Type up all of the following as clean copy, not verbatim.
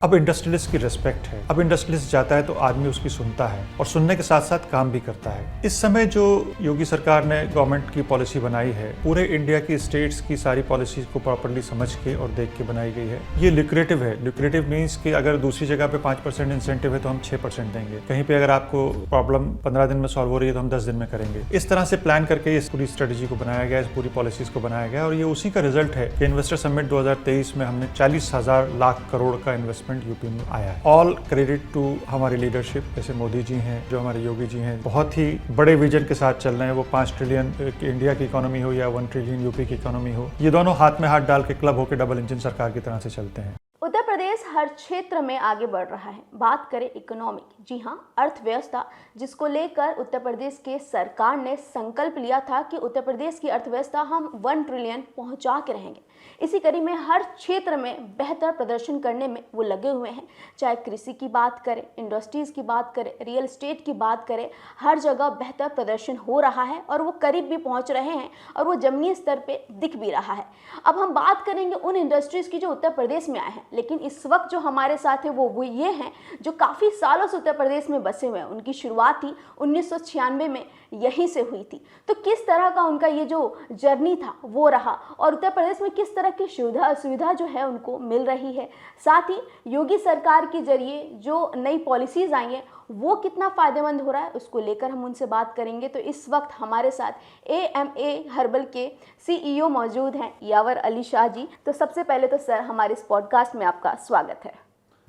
अब इंडस्ट्रियलिस्ट की रिस्पेक्ट है। अब इंडस्ट्रियलिस्ट जाता है तो आदमी उसकी सुनता है और सुनने के साथ साथ काम भी करता है। इस समय जो योगी सरकार ने गवर्नमेंट की पॉलिसी बनाई है, पूरे इंडिया की स्टेट्स की सारी पॉलिसीज को प्रॉपर्ली समझ के और देख के बनाई गई है। ये ल्यूक्रेटिव है। ल्यूक्रेटिव मीन्स कि अगर दूसरी जगह पे 5% इंसेंटिव है तो हम 6% देंगे। कहीं पे अगर आपको प्रॉब्लम 15 दिन में सॉल्व हो रही है तो हम 10 दिन में करेंगे। इस तरह से प्लान करके इस पूरी स्ट्रेटेजी को बनाया गया, इस पूरी पॉलिसीज को बनाया गया और ये उसी का रिजल्ट है कि इन्वेस्टर समिट 2023 में हमने 40,000 लाख करोड़ का इन्वेस्टमेंट यूपी में आया है। ऑल क्रेडिट टू हमारी लीडरशिप, जैसे मोदी जी हैं, जो हमारे योगी जी हैं, बहुत ही बड़े विजन के साथ चल रहे हैं। वो 5 ट्रिलियन इंडिया की इकोनॉमी हो या 1 ट्रिलियन यूपी की इकोनॉमी हो, ये दोनों हाथ में हाथ डाल के क्लब होकर डबल इंजन सरकार की तरह से चलते हैं। उत्तर प्रदेश हर क्षेत्र में आगे बढ़ रहा है। बात करें इकोनॉमी की, जी हाँ, अर्थव्यवस्था, जिसको लेकर उत्तर प्रदेश के सरकार ने संकल्प लिया था कि उत्तर प्रदेश की अर्थव्यवस्था हम 1 ट्रिलियन पहुंचा के रहेंगे। इसी कड़ी में हर क्षेत्र में बेहतर प्रदर्शन करने में वो लगे हुए हैं। चाहे कृषि की बात करें, इंडस्ट्रीज़ की बात करें, रियल एस्टेट की बात करें, हर जगह बेहतर प्रदर्शन हो रहा है और वो करीब भी पहुंच रहे हैं और वो जमीनी स्तर पे दिख भी रहा है। अब हम बात करेंगे उन इंडस्ट्रीज़ की जो उत्तर प्रदेश में आए हैं, लेकिन इस वक्त जो हमारे साथ है वो ये हैं जो काफ़ी सालों से उत्तर प्रदेश में बसे हुए हैं। उनकी शुरुआत ही 1996 में यहीं से हुई थी। तो किस तरह का उनका ये जो जर्नी था वो रहा और उत्तर प्रदेश में किस तरह की सुविधा जो है उनको मिल रही है, साथ ही योगी सरकार के जरिए जो नई पॉलिसीज आई हैं वो कितना फ़ायदेमंद हो रहा है, उसको लेकर हम उनसे बात करेंगे। तो इस वक्त हमारे साथ AMA हर्बल के CEO मौजूद हैं, यावर अली शाह जी। तो सबसे पहले तो सर, हमारे इस पॉडकास्ट में आपका स्वागत है।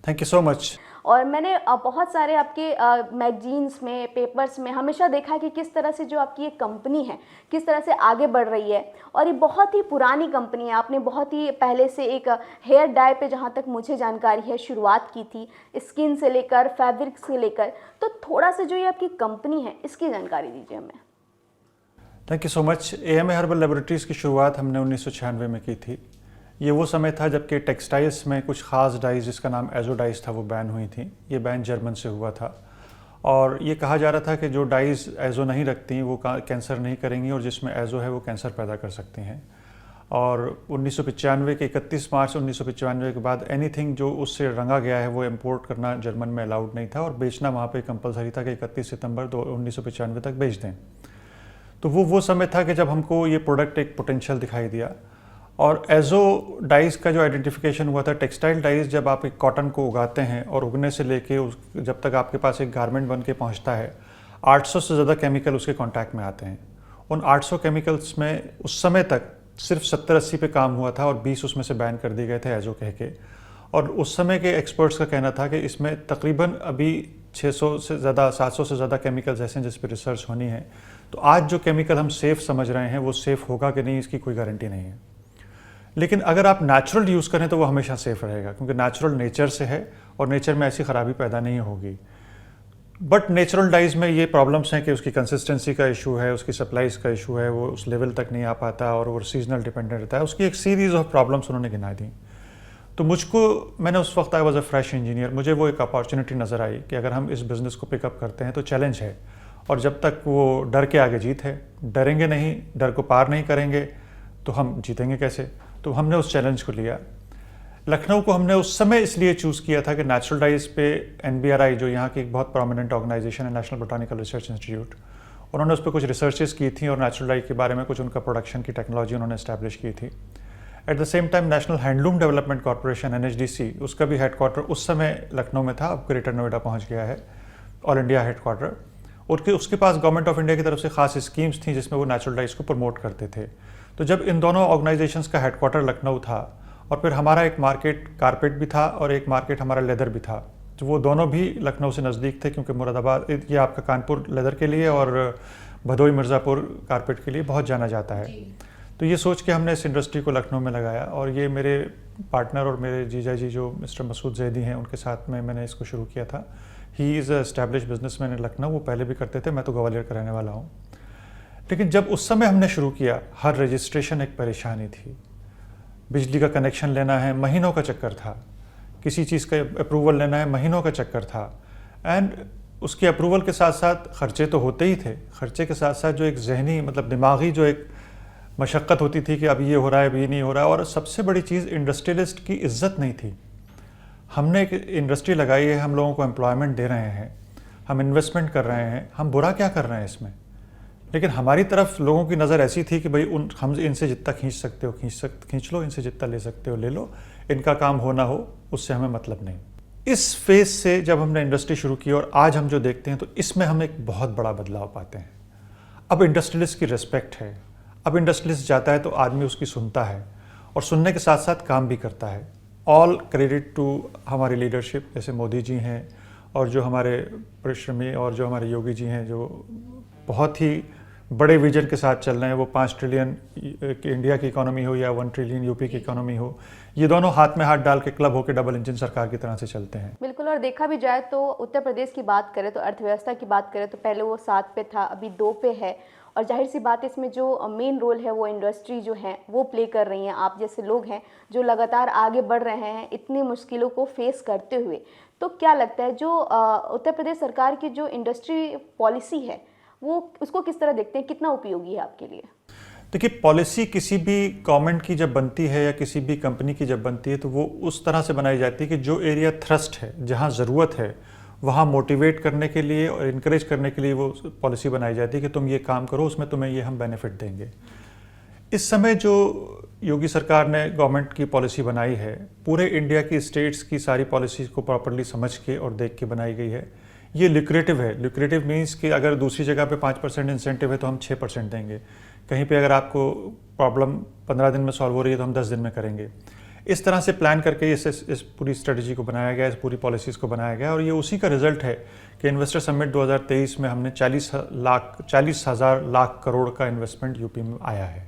Thank you so much. और मैंने बहुत सारे आपके मैगजीन्स में, पेपर्स में हमेशा देखा कि किस तरह से जो आपकी ये कंपनी है किस तरह से आगे बढ़ रही है और ये बहुत ही पुरानी कंपनी है। आपने बहुत ही पहले से एक हेयर डाई पे, जहाँ तक मुझे जानकारी है, शुरुआत की थी, स्किन से लेकर फैब्रिक से लेकर। तो थोड़ा सा जो ये आपकी कंपनी है इसकी जानकारी दीजिए हमें। Thank you so much. AMA herbal laboratories की शुरुआत हमने 1996 में की थी। ये वो समय था जबकि टेक्सटाइल्स में कुछ ख़ास डाइज, जिसका नाम एजो डाइज था, वो बैन हुई थी। ये बैन जर्मन से हुआ था और ये कहा जा रहा था कि जो डाइज एजो नहीं रखती वो कैंसर नहीं करेंगी और जिसमें एजो है वो कैंसर पैदा कर सकती हैं। और 1995 के 31 मार्च 1995 के बाद एनीथिंग जो उससे रंगा गया है वो इम्पोर्ट करना जर्मन में अलाउड नहीं था और बेचना वहाँ पे कंपलसरी था कि 31 सितंबर 1995 तक बेच दें। तो वो समय था कि जब हमको ये प्रोडक्ट एक पोटेंशियल दिखाई दिया। और एजो डाइज का जो आइडेंटिफिकेशन हुआ था, टेक्सटाइल डाइज जब आप एक कॉटन को उगाते हैं और उगने से लेके जब तक आपके पास एक गारमेंट बन के पहुँचता है, 800 से ज़्यादा केमिकल उसके कांटेक्ट में आते हैं। उन 800 केमिकल्स में उस समय तक सिर्फ 70-80 पे काम हुआ था और 20 उसमें से बैन कर दिए गए थे एजो कह के। और उस समय के एक्सपर्ट्स का कहना था कि इसमें तकरीबन अभी 600 से ज़्यादा, 700 से ज़्यादा केमिकल्स ऐसे हैं जिस पर रिसर्च होनी है। तो आज जो केमिकल हम सेफ़ समझ रहे हैं वो सेफ़ होगा कि नहीं, इसकी कोई गारंटी नहीं है। लेकिन अगर आप नेचुरल यूज़ करें तो वो हमेशा सेफ़ रहेगा, क्योंकि नेचुरल नेचर से है और नेचर में ऐसी ख़राबी पैदा नहीं होगी। बट नेचुरल डाइज में ये प्रॉब्लम्स हैं कि उसकी कंसिस्टेंसी का इशू है, उसकी सप्लाईज का इशू है, वो उस लेवल तक नहीं आ पाता और वो सीजनल डिपेंडेंट रहता है। उसकी एक सीरीज़ ऑफ प्रॉब्लम्स उन्होंने गिना दी। तो मैंने उस वक्त, I was a fresh engineer, मुझे वो एक अपॉर्चुनिटी नज़र आई कि अगर हम इस बिज़नेस को पिकअप करते हैं तो चैलेंज है और जब तक वो डर के आगे जीत है, डरेंगे नहीं, डर को पार नहीं करेंगे तो हम जीतेंगे कैसे। तो हमने उस चैलेंज को लिया। लखनऊ को हमने उस समय इसलिए चूज़ किया था कि नेचुरल डाइज पे NBRI, जो यहाँ की एक बहुत प्रोमिनेंट ऑर्गेनाइजेशन है, नेशनल बोटानिकल रिसर्च इंस्टीट्यूट, उन्होंने उस पर कुछ रिसर्चेस की थी और नेचुरल डाइज के बारे में कुछ उनका प्रोडक्शन की टेक्नोलॉजी उन्होंने इस्टेब्लिश की थी। At the same time national handloom development corporation NHDC, उसका भी हेडक्वार्टर उस समय लखनऊ में था, अब ग्रेटर नोएडा पहुँच गया है, ऑल इंडिया हेडक्वार्टर। उसके पास गवर्नमेंट ऑफ इंडिया की तरफ से खास स्कीम्स थी जिसमें वो नेचुरल डाइज को प्रमोट करते थे। तो जब इन दोनों ऑर्गेनाइजेशंस का हेडक्वार्टर लखनऊ था और फिर हमारा एक मार्केट कारपेट भी था और एक मार्केट हमारा लेदर भी था, तो वो दोनों भी लखनऊ से नज़दीक थे, क्योंकि मुरादाबाद, ये आपका कानपुर लेदर के लिए और भदोई मिर्ज़ापुर कारपेट के लिए बहुत जाना जाता है। तो ये सोच के हमने इस इंडस्ट्री को लखनऊ में लगाया और ये मेरे पार्टनर और मेरे जीजा जी जो मिस्टर मसूद जैदी हैं, उनके साथ में मैंने इसको शुरू किया था। ही इज़ एस्टैब्लिश्ड बिजनेसमैन इन लखनऊ, वो पहले भी करते थे, मैं तो ग्वालियर का रहने वाला हूँ। लेकिन जब उस समय हमने शुरू किया, हर रजिस्ट्रेशन एक परेशानी थी। बिजली का कनेक्शन लेना है, महीनों का चक्कर था। किसी चीज़ का अप्रूवल लेना है, महीनों का चक्कर था। एंड उसके अप्रूवल के साथ साथ खर्चे तो होते ही थे, खर्चे के साथ साथ जो एक जहनी, मतलब दिमागी जो एक मशक्क़त होती थी कि अब ये हो रहा है, अब ये नहीं हो रहा है। और सबसे बड़ी चीज़, इंडस्ट्रियलिस्ट की इज्जत नहीं थी। हमने एक इंडस्ट्री लगाई है, हम लोगों को एम्प्लॉयमेंट दे रहे हैं, हम इन्वेस्टमेंट कर रहे हैं, हम बुरा क्या कर रहे हैं इसमें? लेकिन हमारी तरफ लोगों की नज़र ऐसी थी कि भाई हम इनसे जितना खींच सकते हो खींच लो, इनसे जितना ले सकते हो ले लो, इनका काम हो ना हो उससे हमें मतलब नहीं। इस फेज से जब हमने इंडस्ट्री शुरू की और आज हम जो देखते हैं तो इसमें हम एक बहुत बड़ा बदलाव पाते हैं। अब इंडस्ट्रियलिस्ट की रिस्पेक्ट है। अब इंडस्ट्रियलिस्ट जाता है तो आदमी उसकी सुनता है और सुनने के साथ साथ काम भी करता है। ऑल क्रेडिट टू हमारी लीडरशिप, जैसे मोदी जी हैं और जो हमारे परिश्रमी और जो हमारे योगी जी हैं, जो बहुत ही बड़े विजन के साथ चल रहे हैं। वो 5 ट्रिलियन इंडिया की इकोनॉमी हो या 1 ट्रिलियन यूपी की इकोनॉमी हो, ये दोनों हाथ में हाथ डाल के क्लब होकर डबल इंजन सरकार की तरह से चलते हैं। बिल्कुल। और देखा भी जाए तो उत्तर प्रदेश की बात करें तो अर्थव्यवस्था की बात करें तो पहले वो 7 पे था, अभी 2 पे है। और जाहिर सी बात इसमें जो मेन रोल है वो इंडस्ट्री जो है वो प्ले कर रही हैं। आप जैसे लोग हैं जो लगातार आगे बढ़ रहे हैं इतनी मुश्किलों को फेस करते हुए। तो क्या लगता है जो उत्तर प्रदेश सरकार की जो इंडस्ट्री पॉलिसी है वो उसको किस तरह देखते हैं, कितना उपयोगी है आपके लिए? देखिए, पॉलिसी किसी भी गवर्नमेंट की जब बनती है या किसी भी कंपनी की जब बनती है तो वो उस तरह से बनाई जाती है कि जो एरिया थ्रस्ट है, जहाँ ज़रूरत है, वहाँ मोटिवेट करने के लिए और इनकरेज करने के लिए वो पॉलिसी बनाई जाती है कि तुम ये काम करो, उसमें तुम्हें ये हम बेनिफिट देंगे। इस समय जो योगी सरकार ने गवर्नमेंट की पॉलिसी बनाई है, पूरे इंडिया की स्टेट्स की सारी पॉलिसीज़ को प्रॉपर्ली समझ के और देख के बनाई गई है। ये ल्यूक्रेटिव है। ल्यूक्रेटिव मीन्स कि अगर दूसरी जगह पे 5% इंसेंटिव है तो हम 6% देंगे। कहीं पे अगर आपको प्रॉब्लम 15 दिन में सॉल्व हो रही है तो हम 10 दिन में करेंगे। इस तरह से प्लान करके इस पूरी स्ट्रेटजी को बनाया गया, इस पूरी पॉलिसीज़ को बनाया गया। और ये उसी का रिजल्ट है कि इन्वेस्टर समिट 2023 में हमने 40,000 लाख करोड़ का इन्वेस्टमेंट यूपी में आया है।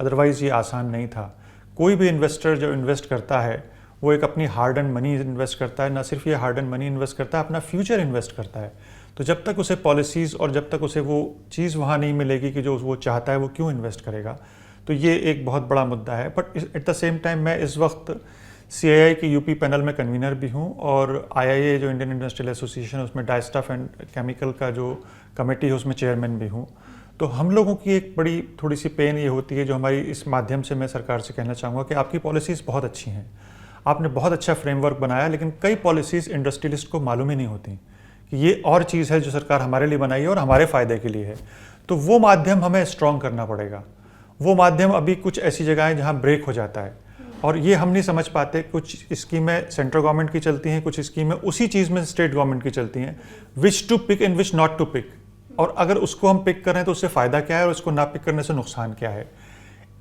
अदरवाइज़ ये आसान नहीं था। कोई भी इन्वेस्टर जो इन्वेस्ट करता है वो एक अपनी हार्ड एंड मनी इन्वेस्ट करता है। ना सिर्फ ये हार्ड एंड मनी इन्वेस्ट करता है, अपना फ्यूचर इन्वेस्ट करता है। तो जब तक उसे पॉलिसीज़ और जब तक उसे वो चीज़ वहाँ नहीं मिलेगी कि जो वो चाहता है, वो क्यों इन्वेस्ट करेगा। तो ये एक बहुत बड़ा मुद्दा है। But at the same time मैं इस वक्त CII की यूपी पैनल में कन्वीनर भी हूँ और IIA जो इंडियन इंडस्ट्रियल एसोसिएशन है उसमें डाइस्टफ एंड केमिकल का जो कमेटी है उसमें चेयरमैन भी हूँ। तो हम लोगों की एक बड़ी थोड़ी सी पेन ये होती है, जो हमारी इस माध्यम से मैं सरकार से कहना चाहूँगा कि आपकी पॉलिसीज़ बहुत अच्छी हैं, आपने बहुत अच्छा फ्रेमवर्क बनाया, लेकिन कई पॉलिसीज़ इंडस्ट्रियलिस्ट को मालूम ही नहीं होती कि ये और चीज़ है जो सरकार हमारे लिए बनाई है और हमारे फ़ायदे के लिए है। तो वो माध्यम हमें स्ट्रॉन्ग करना पड़ेगा। वो माध्यम अभी कुछ ऐसी जगह है जहाँ ब्रेक हो जाता है और ये हम नहीं समझ पाते। कुछ स्कीमें सेंट्रल गवर्नमेंट की चलती हैं, कुछ स्कीमें उसी चीज़ में स्टेट गवर्नमेंट की चलती हैं, which to pick and which not to pick. और अगर उसको हम पिक करें तो उससे फ़ायदा क्या है और उसको ना पिक करने से नुकसान क्या है।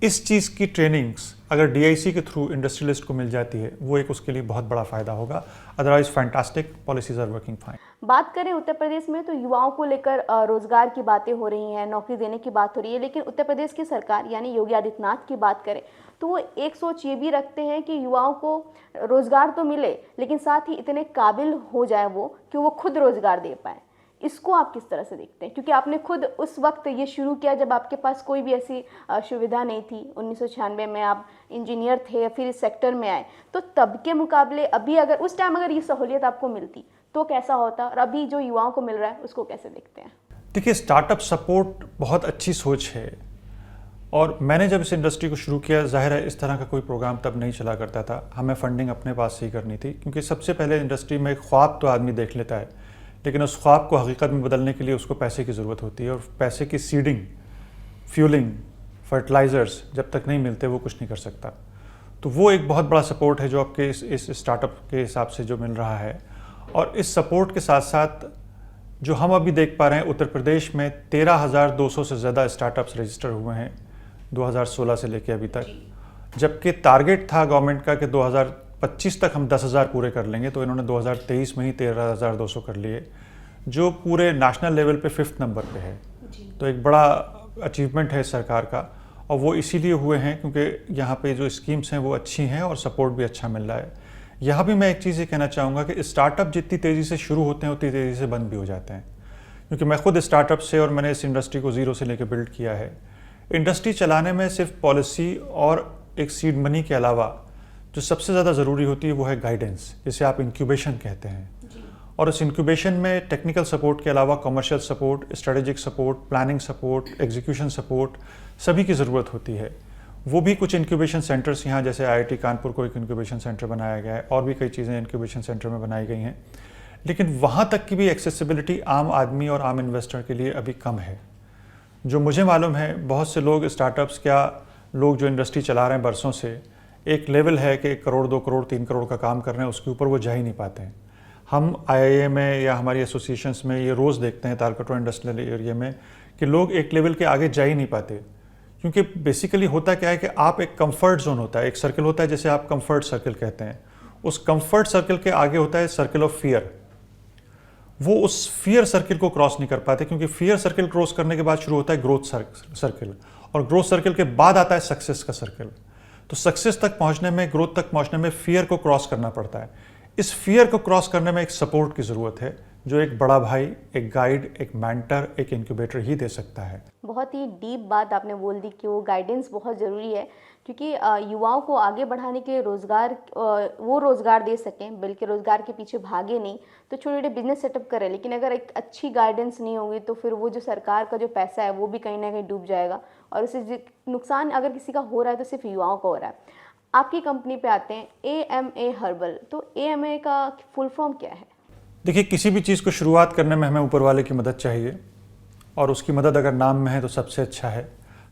इस चीज़ की ट्रेनिंग्स अगर DIC के थ्रू इंडस्ट्रियलिस्ट को मिल जाती है, वो एक उसके लिए बहुत बड़ा फ़ायदा होगा। Otherwise fantastic policies are working fine. बात करें उत्तर प्रदेश में तो युवाओं को लेकर रोजगार की बातें हो रही हैं, नौकरी देने की बात हो रही है। लेकिन उत्तर प्रदेश की सरकार यानी योगी आदित्यनाथ की बात करें तो वो एक सोच ये भी रखते हैं कि युवाओं को रोजगार तो मिले लेकिन साथ ही इतने काबिल हो जाए वो कि वो खुद रोजगार दे पाए। इसको आप किस तरह से देखते हैं? क्योंकि आपने खुद उस वक्त ये शुरू किया जब आपके पास कोई भी ऐसी सुविधा नहीं थी। 1996 में आप इंजीनियर थे, फिर इस सेक्टर में आए। तो तब के मुकाबले अभी अगर उस टाइम अगर ये सहूलियत आपको मिलती तो कैसा होता, और अभी जो युवाओं को मिल रहा है उसको कैसे देखते हैं? देखिए, स्टार्टअप सपोर्ट बहुत अच्छी सोच है और मैंने जब इस इंडस्ट्री को शुरू किया, जाहिर है इस तरह का कोई प्रोग्राम तब नहीं चला करता था। हमें फंडिंग अपने पास से ही करनी थी, क्योंकि सबसे पहले इंडस्ट्री में एक ख्वाब तो आदमी देख लेता है, लेकिन उस ख्वाब को हकीकत में बदलने के लिए उसको पैसे की ज़रूरत होती है। और पैसे की सीडिंग, फ्यूलिंग, फर्टिलाइज़र्स जब तक नहीं मिलते वो कुछ नहीं कर सकता। तो वो एक बहुत बड़ा सपोर्ट है जो आपके इस स्टार्टअप के हिसाब से जो मिल रहा है। और इस सपोर्ट के साथ साथ जो हम अभी देख पा रहे हैं, उत्तर प्रदेश में 13,200 से ज़्यादा स्टार्टअप्स रजिस्टर हुए हैं 2016 से लेकर अभी तक, जबकि टारगेट था गवर्नमेंट का कि 2025 तक हम 10,000 पूरे कर लेंगे। तो इन्होंने 2023 में ही 13,200 कर लिए, जो पूरे नेशनल लेवल पे 5th नंबर पे है। तो एक बड़ा अचीवमेंट है सरकार का, और वो इसीलिए हुए हैं क्योंकि यहाँ पे जो स्कीम्स हैं वो अच्छी हैं और सपोर्ट भी अच्छा मिल रहा है। यहाँ भी मैं एक चीज़ ये कहना चाहूँगा कि स्टार्टअप जितनी तेज़ी से शुरू होते हैं उतनी तेज़ी से बंद भी हो जाते हैं, क्योंकि मैं खुद स्टार्टअप से और मैंने इस इंडस्ट्री को ज़ीरो से लेकर बिल्ड किया है। इंडस्ट्री चलाने में सिर्फ पॉलिसी और एक सीड मनी के अलावा जो सबसे ज़्यादा ज़रूरी होती है वो है गाइडेंस, जिसे आप इंक्यूबेशन कहते हैं। और इस इंक्यूबेशन में टेक्निकल सपोर्ट के अलावा commercial support, strategic support, planning support, execution support, सभी की ज़रूरत होती है। वो भी कुछ इंक्यूबेशन सेंटर्स यहाँ जैसे IIT कानपुर को एक इंक्यूबेशन सेंटर बनाया गया है और भी कई चीज़ें इंक्यूबेशन सेंटर में बनाई गई हैं, लेकिन वहाँ तक की भी एक्सेसिबिलिटी आम आदमी और आम इन्वेस्टर के लिए अभी कम है। जो मुझे मालूम है, बहुत से लोग स्टार्टअप्स, क्या लोग जो इंडस्ट्री चला रहे हैं बरसों से, एक लेवल है कि 1 करोड़ 2 करोड़ 3 करोड़ का काम कर रहे हैं, उसके ऊपर वो जा ही नहीं पाते हैं। हम IIA में या हमारी एसोसिएशंस में ये रोज़ देखते हैं तालकटोरा इंडस्ट्रियल एरिया में कि लोग एक लेवल के आगे जा ही नहीं पाते, क्योंकि बेसिकली होता क्या है कि आप एक कंफर्ट जोन होता है, एक सर्कल होता है जैसे आप कंफर्ट सर्कल कहते हैं, उस कंफर्ट सर्कल के आगे होता है सर्कल ऑफ फियर। वो उस फियर सर्कल को क्रॉस नहीं कर पाते, क्योंकि फियर सर्कल क्रॉस करने के बाद शुरू होता है ग्रोथ सर्कल, और ग्रोथ सर्कल के बाद आता है सक्सेस का सर्कल। तो सक्सेस तक पहुंचने में, ग्रोथ तक पहुंचने में फियर को क्रॉस करना पड़ता है। इस फियर को क्रॉस करने में एक सपोर्ट की ज़रूरत है, जो एक बड़ा भाई, एक गाइड, एक मेंटर, एक इंक्यूबेटर ही दे सकता है। बहुत ही डीप बात आपने बोल दी कि वो गाइडेंस बहुत ज़रूरी है, क्योंकि युवाओं को आगे बढ़ाने के लिए रोज़गार, वो रोज़गार दे सकें, बल्कि रोज़गार के पीछे भागे नहीं, तो छोटे छोटे बिजनेस सेटअप करें। लेकिन अगर एक अच्छी गाइडेंस नहीं होगी तो फिर वो जो सरकार का जो पैसा है वो भी कहीं ना कहीं डूब जाएगा, और उससे नुकसान अगर किसी का हो रहा है तो सिर्फ युवाओं का हो रहा है। आपकी कंपनी पे आते हैं, AMA हर्बल, तो AMA का फुल फॉर्म क्या है? देखिए, किसी भी चीज़ को शुरुआत करने में हमें ऊपर वाले की मदद चाहिए, और उसकी मदद अगर नाम में है तो सबसे अच्छा है।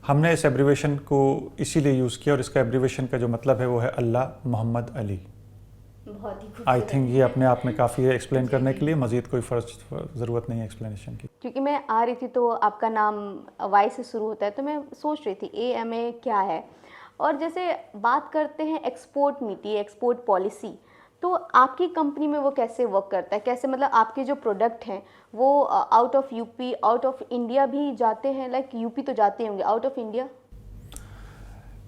हमने इस एब्रीवेशन को इसीलिए यूज़ किया, और इसका एब्रीवेशन का जो मतलब है वो है अल्लाह मोहम्मद अली। बहुत ही आई थिंक ये अपने आप में काफ़ी है एक्सप्लेन करने के लिए, मज़ीद कोई ज़रूरत नहीं है एक्सप्लेनेशन की। क्योंकि मैं आ रही थी तो आपका नाम वाई से शुरू होता है, तो मैं सोच रही थी AMA क्या है। और जैसे बात करते हैं एक्सपोर्ट नीति, एक्सपोर्ट पॉलिसी, तो आपकी कंपनी में वो कैसे वर्क करता है? कैसे, मतलब आपके जो प्रोडक्ट हैं वो out of UP, out of India भी जाते हैं? लाइक यूपी तो जाते होंगे, आउट ऑफ इंडिया?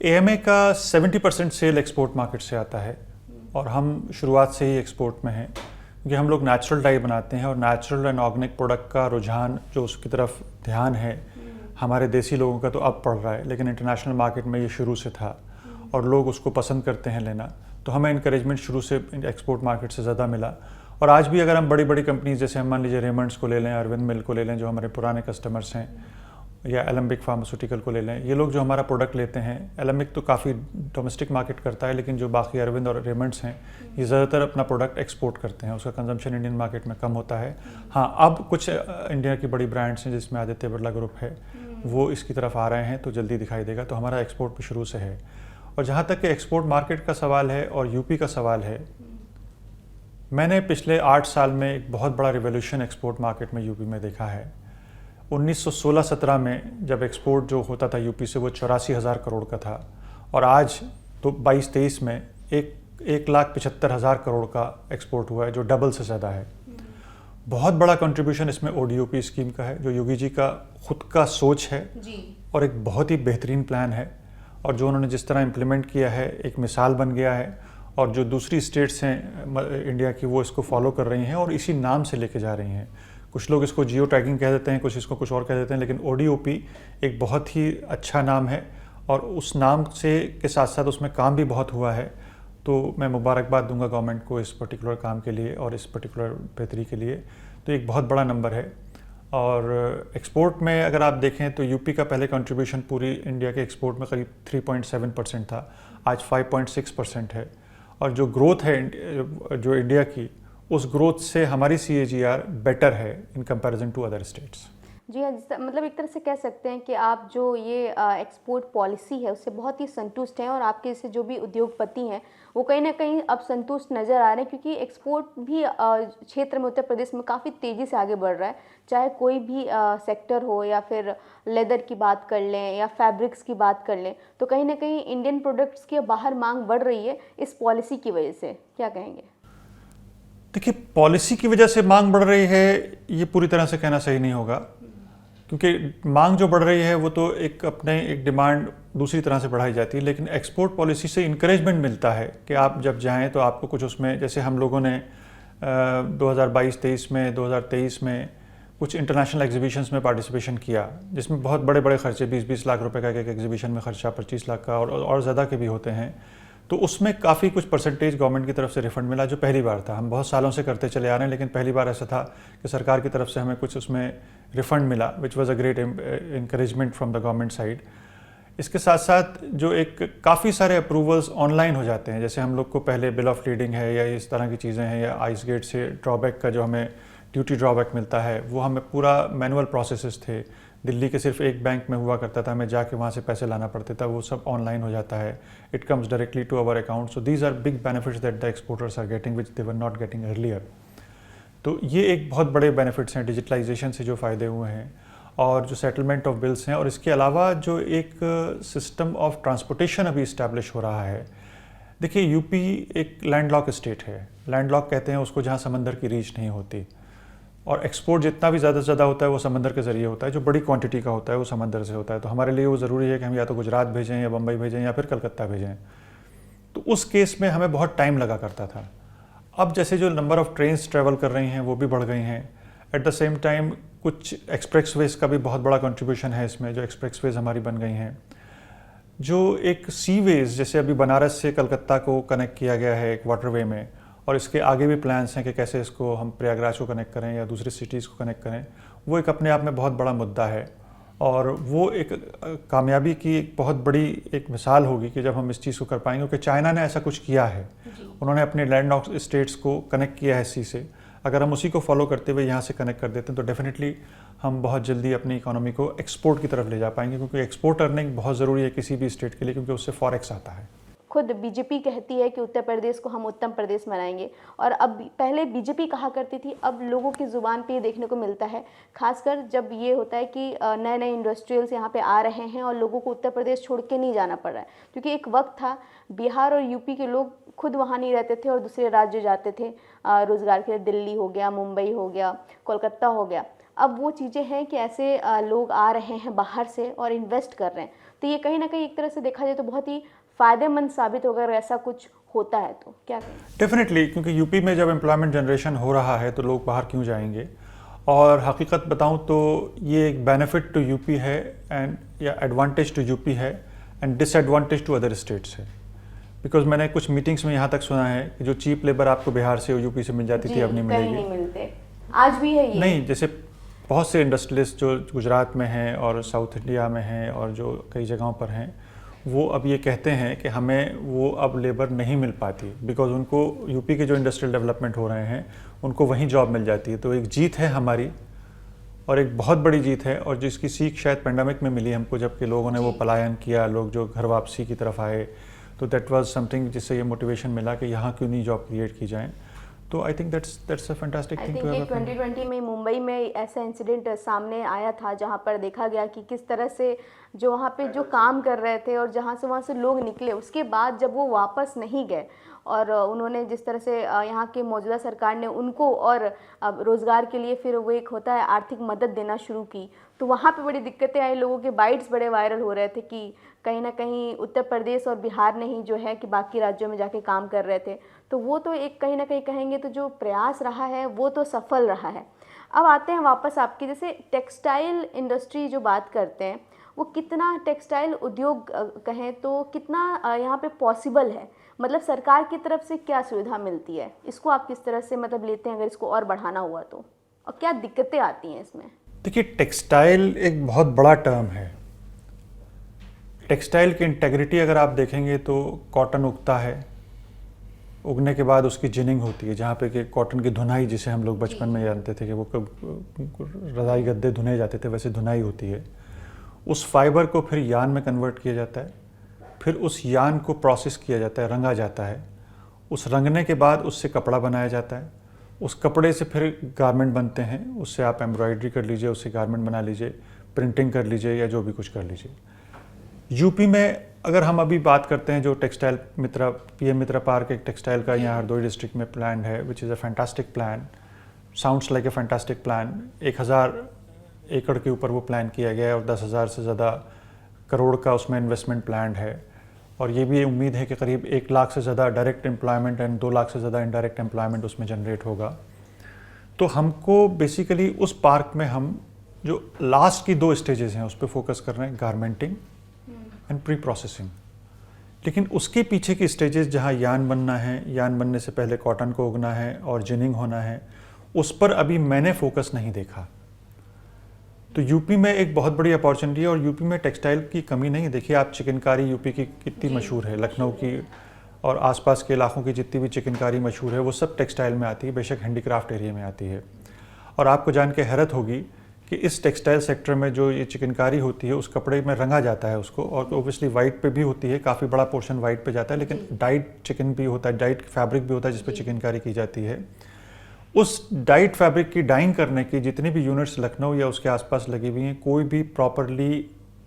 AMA का 70% सेल एक्सपोर्ट मार्केट से आता है, और हम शुरुआत से ही एक्सपोर्ट में हैं, क्योंकि हम लोग नेचुरल डाई बनाते हैं, और नेचुरल एंड ऑर्गेनिक प्रोडक्ट का रुझान जो उसकी तरफ ध्यान है हमारे देसी लोगों का तो अब पड़ रहा है, लेकिन इंटरनेशनल मार्केट में ये शुरू से था और लोग उसको पसंद करते हैं लेना, तो हमें इंकरेजमेंट शुरू से एक्सपोर्ट मार्केट से ज़्यादा मिला। और आज भी अगर हम बड़ी बड़ी कंपनीज जैसे हम मान लीजिए रेमंड्स को ले लें, अरविंद मिल को ले लें, जो हमारे पुराने कस्टमर्स हैं, या एलम्बिक फार्मास्यूटिकल को ले लें, ये लोग जो हमारा प्रोडक्ट लेते हैं, एलम्बिक तो काफ़ी डोमेस्टिक मार्केट करता है, लेकिन जो बाकी अरविंद और रेमंड्स हैं ये ज़्यादातर अपना प्रोडक्ट एक्सपोर्ट करते हैं, उसका कंजम्पशन इंडियन मार्केट में कम होता है। हाँ, अब कुछ इंडिया की बड़ी ब्रांड्स हैं जिसमें आदित्य बिरला ग्रुप है, वो इसकी तरफ आ रहे हैं, तो जल्दी दिखाई देगा। तो हमारा एक्सपोर्ट भी शुरू से है। और जहाँ तक कि एक्सपोर्ट मार्केट का सवाल है और यूपी का सवाल है, मैंने पिछले 8 साल में एक बहुत बड़ा रिवोल्यूशन एक्सपोर्ट मार्केट में यूपी में देखा है। 1916-17 में जब एक्सपोर्ट जो होता था यूपी से वो 84,000 करोड़ का था, और आज तो 22-23 में 1,75,000 करोड़ का एक्सपोर्ट हुआ है, जो डबल से ज़्यादा है। बहुत बड़ा कंट्रीब्यूशन इसमें ODOP स्कीम का है, जो योगी जी का खुद का सोच है और एक बहुत ही बेहतरीन प्लान है, और जो उन्होंने जिस तरह इम्प्लीमेंट किया है एक मिसाल बन गया है, और जो दूसरी स्टेट्स हैं इंडिया की वो इसको फॉलो कर रही हैं और इसी नाम से लेके जा रही हैं। कुछ लोग इसको जियो टैगिंग कह देते हैं, कुछ इसको कुछ और कह देते हैं, लेकिन ODOP एक बहुत ही अच्छा नाम है, और उस नाम से के साथ साथ उसमें काम भी बहुत हुआ है। तो मैं मुबारकबाद दूंगा गवर्नमेंट को इस पर्टिकुलर काम के लिए और इस पर्टिकुलर बेहतरी के लिए। तो एक बहुत बड़ा नंबर है। और एक्सपोर्ट में अगर आप देखें तो यूपी का पहले कंट्रीब्यूशन पूरी इंडिया के एक्सपोर्ट में करीब 3.7% था, आज 5.6% है। और जो ग्रोथ है जो इंडिया की, उस ग्रोथ से हमारी CAGR बेटर है in comparison to other states. जी हाँ, मतलब एक तरह से कह सकते हैं कि आप जो ये एक्सपोर्ट पॉलिसी है उससे बहुत ही संतुष्ट हैं, और आपके जैसे जो भी उद्योगपति हैं वो कहीं ना कहीं अब संतुष्ट नज़र आ रहे हैं, क्योंकि एक्सपोर्ट भी क्षेत्र में उत्तर प्रदेश में काफ़ी तेज़ी से आगे बढ़ रहा है। चाहे कोई भी सेक्टर हो, या फिर लेदर की बात कर लें या फैब्रिक्स की बात कर लें, तो कहीं ना कहीं इंडियन प्रोडक्ट्स की बाहर मांग बढ़ रही है इस पॉलिसी की वजह से। क्या कहेंगे? देखिए, पॉलिसी की वजह से मांग बढ़ रही है ये पूरी तरह से कहना सही नहीं होगा, क्योंकि मांग जो बढ़ रही है वो तो एक डिमांड दूसरी तरह से बढ़ाई जाती है, लेकिन एक्सपोर्ट पॉलिसी से इंकरेजमेंट मिलता है कि आप जब जाएं तो आपको कुछ उसमें, जैसे हम लोगों ने 2022-23 में 2023 में कुछ इंटरनेशनल एग्जीबिशंस में पार्टिसिपेशन किया, जिसमें बहुत बड़े बड़े खर्चे 20-20 लाख रुपए का एक एग्जीबिशन में खर्चा 25 लाख का और ज़्यादा के भी होते हैं। तो उसमें काफ़ी कुछ परसेंटेज गवर्नमेंट की तरफ से रिफंड मिला, जो पहली बार था। हम बहुत सालों से करते चले आ रहे हैं, लेकिन पहली बार ऐसा था कि सरकार की तरफ से हमें कुछ उसमें रिफंड मिला, which was a great encouragement from the government side. इसके साथ साथ जो एक काफ़ी सारे अप्रूवल्स ऑनलाइन हो जाते हैं, जैसे हम लोग को पहले बिल ऑफ लीडिंग है या इस तरह की चीज़ें हैं, या आइस गेट से ड्रॉबैक का जो हमें ड्यूटी ड्रॉबैक मिलता है, वो हमें पूरा मैनुअल प्रोसेसेस थे। दिल्ली के सिर्फ एक बैंक में हुआ करता था, हमें जाके वहाँ से पैसे लाना पड़ता था, वो सब ऑनलाइन हो जाता है। It comes directly to our account. So these are big benefits that the exporters are getting which they were not getting earlier. तो ये एक बहुत बड़े बेनिफिट्स हैं डिजिटलाइजेशन से जो फ़ायदे हुए हैं, और जो सेटलमेंट ऑफ बिल्स हैं, और इसके अलावा जो एक सिस्टम ऑफ ट्रांसपोर्टेशन अभी इस्टेब्लिश हो रहा है। देखिए, यूपी एक लैंडलॉक स्टेट है। लैंडलॉक कहते हैं उसको जहाँ समंदर की रीच नहीं होती, और एक्सपोर्ट जितना भी ज़्यादा से ज़्यादा होता है वो समंदर के ज़रिए होता है। जो बड़ी क्वांटिटी का होता है वो समंदर से होता है। तो हमारे लिए वो ज़रूरी है कि हम या तो गुजरात भेजें, या बम्बई भेजें, या फिर कलकत्ता भेजें। तो उस केस में हमें बहुत टाइम लगा करता था। अब जैसे जो नंबर ऑफ़ ट्रेन्स ट्रैवल कर रही हैं वो भी बढ़ गई हैं। एट द सेम टाइम कुछ एक्सप्रेसवेज का भी बहुत बड़ा कंट्रीब्यूशन है इसमें, जो एक्सप्रेसवेज हमारी बन गई हैं। जो एक सीवेज, जैसे अभी बनारस से कलकत्ता को कनेक्ट किया गया है एक वाटरवे में, और इसके आगे भी प्लान्स हैं कि कैसे इसको हम प्रयागराज को कनेक्ट करें या दूसरी सिटीज़ को कनेक्ट करें। वो एक अपने आप में बहुत बड़ा मुद्दा है, और वो एक कामयाबी की एक बहुत बड़ी एक मिसाल होगी कि जब हम इस चीज़ को कर पाएंगे। क्योंकि चाइना ने ऐसा कुछ किया है, उन्होंने अपने लैंडलॉक स्टेट्स को कनेक्ट किया है सी से। अगर हम उसी को फॉलो करते हुए यहाँ से कनेक्ट कर देते हैं तो डेफिनेटली हम बहुत जल्दी अपनी इकोनॉमी को एक्सपोर्ट की तरफ ले जा पाएंगे, क्योंकि एक्सपोर्ट अर्निंग बहुत ज़रूरी है किसी भी स्टेट के लिए, क्योंकि उससे फॉरेक्स आता है। खुद बीजेपी कहती है कि उत्तर प्रदेश को हम उत्तम प्रदेश बनाएंगे, और अब पहले बीजेपी कहा करती थी, अब लोगों की ज़ुबान पे ये देखने को मिलता है, खासकर जब ये होता है कि नए नए इंडस्ट्रियल्स यहाँ पे आ रहे हैं और लोगों को उत्तर प्रदेश छोड़ के नहीं जाना पड़ रहा है। क्योंकि एक वक्त था बिहार और यूपी के लोग खुद वहाँ नहीं रहते थे और दूसरे राज्य जाते थे रोज़गार के लिए। दिल्ली हो गया, मुंबई हो गया, कोलकाता हो गया। अब वो चीज़ें हैं कि ऐसे लोग आ रहे हैं बाहर से और इन्वेस्ट कर रहे हैं। तो ये कहीं ना कहीं एक तरह से देखा जाए तो बहुत ही फ़ायदेमंद साबित होगा अगर ऐसा कुछ होता है तो। क्या कहें? डेफिनेटली, क्योंकि यूपी में जब एम्प्लॉयमेंट जनरेशन हो रहा है तो लोग बाहर क्यों जाएंगे। और हकीकत बताऊं तो ये एक बेनिफिट टू यूपी है, एंड या एडवांटेज टू यूपी है, and disadvantage to other states है। बिकॉज मैंने कुछ मीटिंग्स में यहाँ तक सुना है कि जो चीप लेबर आपको बिहार से और यूपी से मिल जाती थी, अब नहीं मिलेगी। नहीं मिलते, आज भी है ये। नहीं, जैसे बहुत से इंडस्ट्रियलिस्ट जो गुजरात में हैं और साउथ इंडिया में हैं और जो कई जगहों पर हैं, वो अब ये कहते हैं कि हमें वो अब लेबर नहीं मिल पाती, बिकॉज उनको यूपी के जो इंडस्ट्रियल डेवलपमेंट हो रहे हैं उनको वहीं जॉब मिल जाती है। तो एक जीत है हमारी, और एक बहुत बड़ी जीत है, और जिसकी सीख शायद पेंडेमिक में मिली हमको, जबकि लोगों ने वो पलायन किया, लोग जो घर वापसी की तरफ आए, तो दैट वाज समथिंग जिससे ये मोटिवेशन मिला कि यहाँ क्यों नहीं जॉब क्रिएट की जाए। तो I think that's a fantastic thing to have. 2020 में मुंबई में ऐसा इंसिडेंट सामने आया था जहां पर देखा गया कि किस तरह से जो वहाँ पे जो काम कर रहे थे और जहाँ से वहाँ से लोग निकले, उसके बाद जब वो वापस नहीं गए और उन्होंने जिस तरह से यहाँ के मौजूदा सरकार ने उनको और रोज़गार के लिए फिर वो एक होता है आर्थिक मदद देना शुरू की, तो वहाँ पे बड़ी दिक्कतें आई। लोगों के बाइट्स बड़े वायरल हो रहे थे कि कहीं ना कहीं उत्तर प्रदेश और बिहार नहीं जो है कि बाकी राज्यों में जाके काम कर रहे थे। तो वो तो एक कहीं ना कहीं कहेंगे तो जो प्रयास रहा है वो तो सफल रहा है। अब आते हैं वापस आपकी, जैसे टेक्सटाइल इंडस्ट्री जो बात करते हैं, वो कितना टेक्सटाइल उद्योग कहें तो कितना यहाँ पे पॉसिबल है, मतलब सरकार की तरफ से क्या सुविधा मिलती है, इसको आप किस तरह से मतलब लेते हैं अगर इसको और बढ़ाना हुआ तो, और क्या दिक्कतें आती हैं इसमें? देखिए, टेक्सटाइल एक बहुत बड़ा टर्म है। टेक्सटाइल की इंटेग्रिटी अगर आप देखेंगे तो कॉटन उगता है, उगने के बाद उसकी जिनिंग होती है, जहाँ पे कि कॉटन की धुनाई, जिसे हम लोग बचपन में जानते थे कि वो रज़ाई गद्दे धुने जाते थे, वैसे धुनाई होती है। उस फाइबर को फिर यान में कन्वर्ट किया जाता है, फिर उस यान को प्रोसेस किया जाता है, रंगा जाता है। उस रंगने के बाद उससे कपड़ा बनाया जाता है, उस कपड़े से फिर गारमेंट बनते हैं, उससे आप एम्ब्रॉयडरी कर लीजिए, उससे गारमेंट बना लीजिए, प्रिंटिंग कर लीजिए या जो भी कुछ कर लीजिए। यूपी में अगर हम अभी बात करते हैं, जो टेक्सटाइल मित्रा पीएम मित्रा पार्क एक टेक्सटाइल का यहाँ हरदोई डिस्ट्रिक्ट में प्लान है, which is a fantastic plan, sounds like a fantastic plan. 1000 एकड़ के ऊपर वो प्लान किया गया है और 10,000 से ज़्यादा करोड़ का उसमें इन्वेस्टमेंट प्लान है। और ये भी उम्मीद है कि करीब 1 लाख से ज़्यादा डायरेक्ट एम्प्लॉयमेंट एंड 2 लाख से ज़्यादा इनडायरेक्ट एम्प्लॉयमेंट उसमें जनरेट होगा। तो हमको बेसिकली उस पार्क में हम जो लास्ट की 2 स्टेजेस हैं उस पर फोकस कर रहे हैं, गारमेंटिंग एंड प्री प्रोसेसिंग। लेकिन उसके पीछे की स्टेजेस जहाँ यान बनना है, यान बनने से पहले कॉटन को उगना है और जिनिंग होना है, उस पर अभी मैंने फोकस नहीं देखा। तो यूपी में एक बहुत बड़ी अपॉर्चुनिटी है और यूपी में टेक्सटाइल की कमी नहीं है। देखिए आप चिकनकारी यूपी की कितनी मशहूर है, लखनऊ की और आसपास के इलाकों की जितनी भी चिकनकारी मशहूर है वो सब टेक्सटाइल में आती है, बेशक हैंडीक्राफ्ट एरिया में आती है। और आपको जान के हैरत होगी कि इस टेक्सटाइल सेक्टर में जो ये चिकनकारी होती है उस कपड़े में रंगा जाता है उसको, और ओबियसली वाइट पे भी होती है, काफ़ी बड़ा पोर्शन वाइट पे जाता है, लेकिन डाइट चिकन भी होता है, डाइट फैब्रिक भी होता है जिस पे चिकनकारी की जाती है। उस डाइट फैब्रिक की डाइंग करने की जितनी भी यूनिट्स लखनऊ या उसके आसपास लगी हुई हैं, कोई भी प्रॉपरली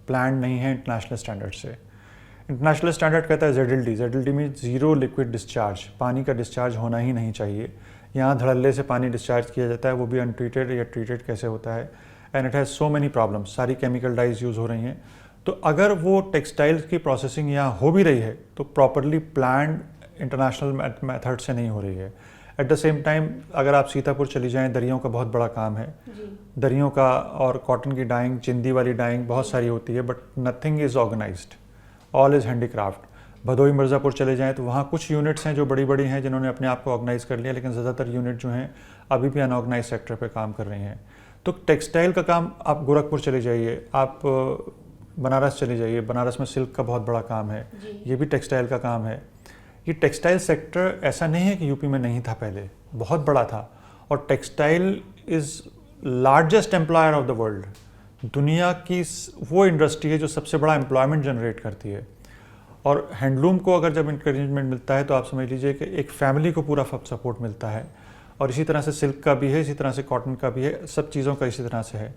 प्लान नहीं है इंटरनेशनल स्टैंडर्ड से। इंटरनेशनल स्टैंडर्ड कहता है ZLD, ZLD में ज़ीरो लिक्विड डिस्चार्ज, पानी का डिस्चार्ज होना ही नहीं चाहिए। यहाँ धड़ल्ले से पानी डिस्चार्ज किया जाता है, वो भी अनट्रीटेड या ट्रीटेड कैसे होता है, and it has so many problems, सारी केमिकल डाइज यूज़ हो रही हैं। तो अगर वो टेक्सटाइल्स की प्रोसेसिंग यहाँ हो भी रही है तो प्रॉपरली प्लान्ड इंटरनेशनल मेथड से नहीं हो रही है। एट द सेम टाइम अगर आप सीतापुर चली जाएं, दरियों का बहुत बड़ा काम है, दरियों का और कॉटन की डाइंग, चिंदी वाली डाइंग बहुत सारी होती है, but nothing is organised, all is handicraft. Bhadohi Mirzapur चले जाएं तो वहाँ कुछ यूनिट्स हैं जो बड़ी बड़ी हैं जिन्होंने अपने आप को ऑर्गेनाइज़ कर लिया, लेकिन ज़्यादातर यूनिट जो हैं अभी भी अनऑर्गेनाइज सेक्टर पे काम कर रही हैं। तो टेक्सटाइल का काम, आप गोरखपुर चले जाइए, आप बनारस चले जाइए, बनारस में सिल्क का बहुत बड़ा काम है, ये भी टेक्सटाइल का काम है। ये टेक्सटाइल सेक्टर ऐसा नहीं है कि यूपी में नहीं था, पहले बहुत बड़ा था, और textile is largest employer of the world. दुनिया की वो इंडस्ट्री है जो सबसे बड़ा एम्प्लॉयमेंट जनरेट करती है। और हैंडलूम को अगर जब इंकरेजमेंट मिलता है तो आप समझ लीजिए कि एक फैमिली को पूरा सपोर्ट मिलता है। और इसी तरह से सिल्क का भी है, इसी तरह से कॉटन का भी है, सब चीज़ों का इसी तरह से है।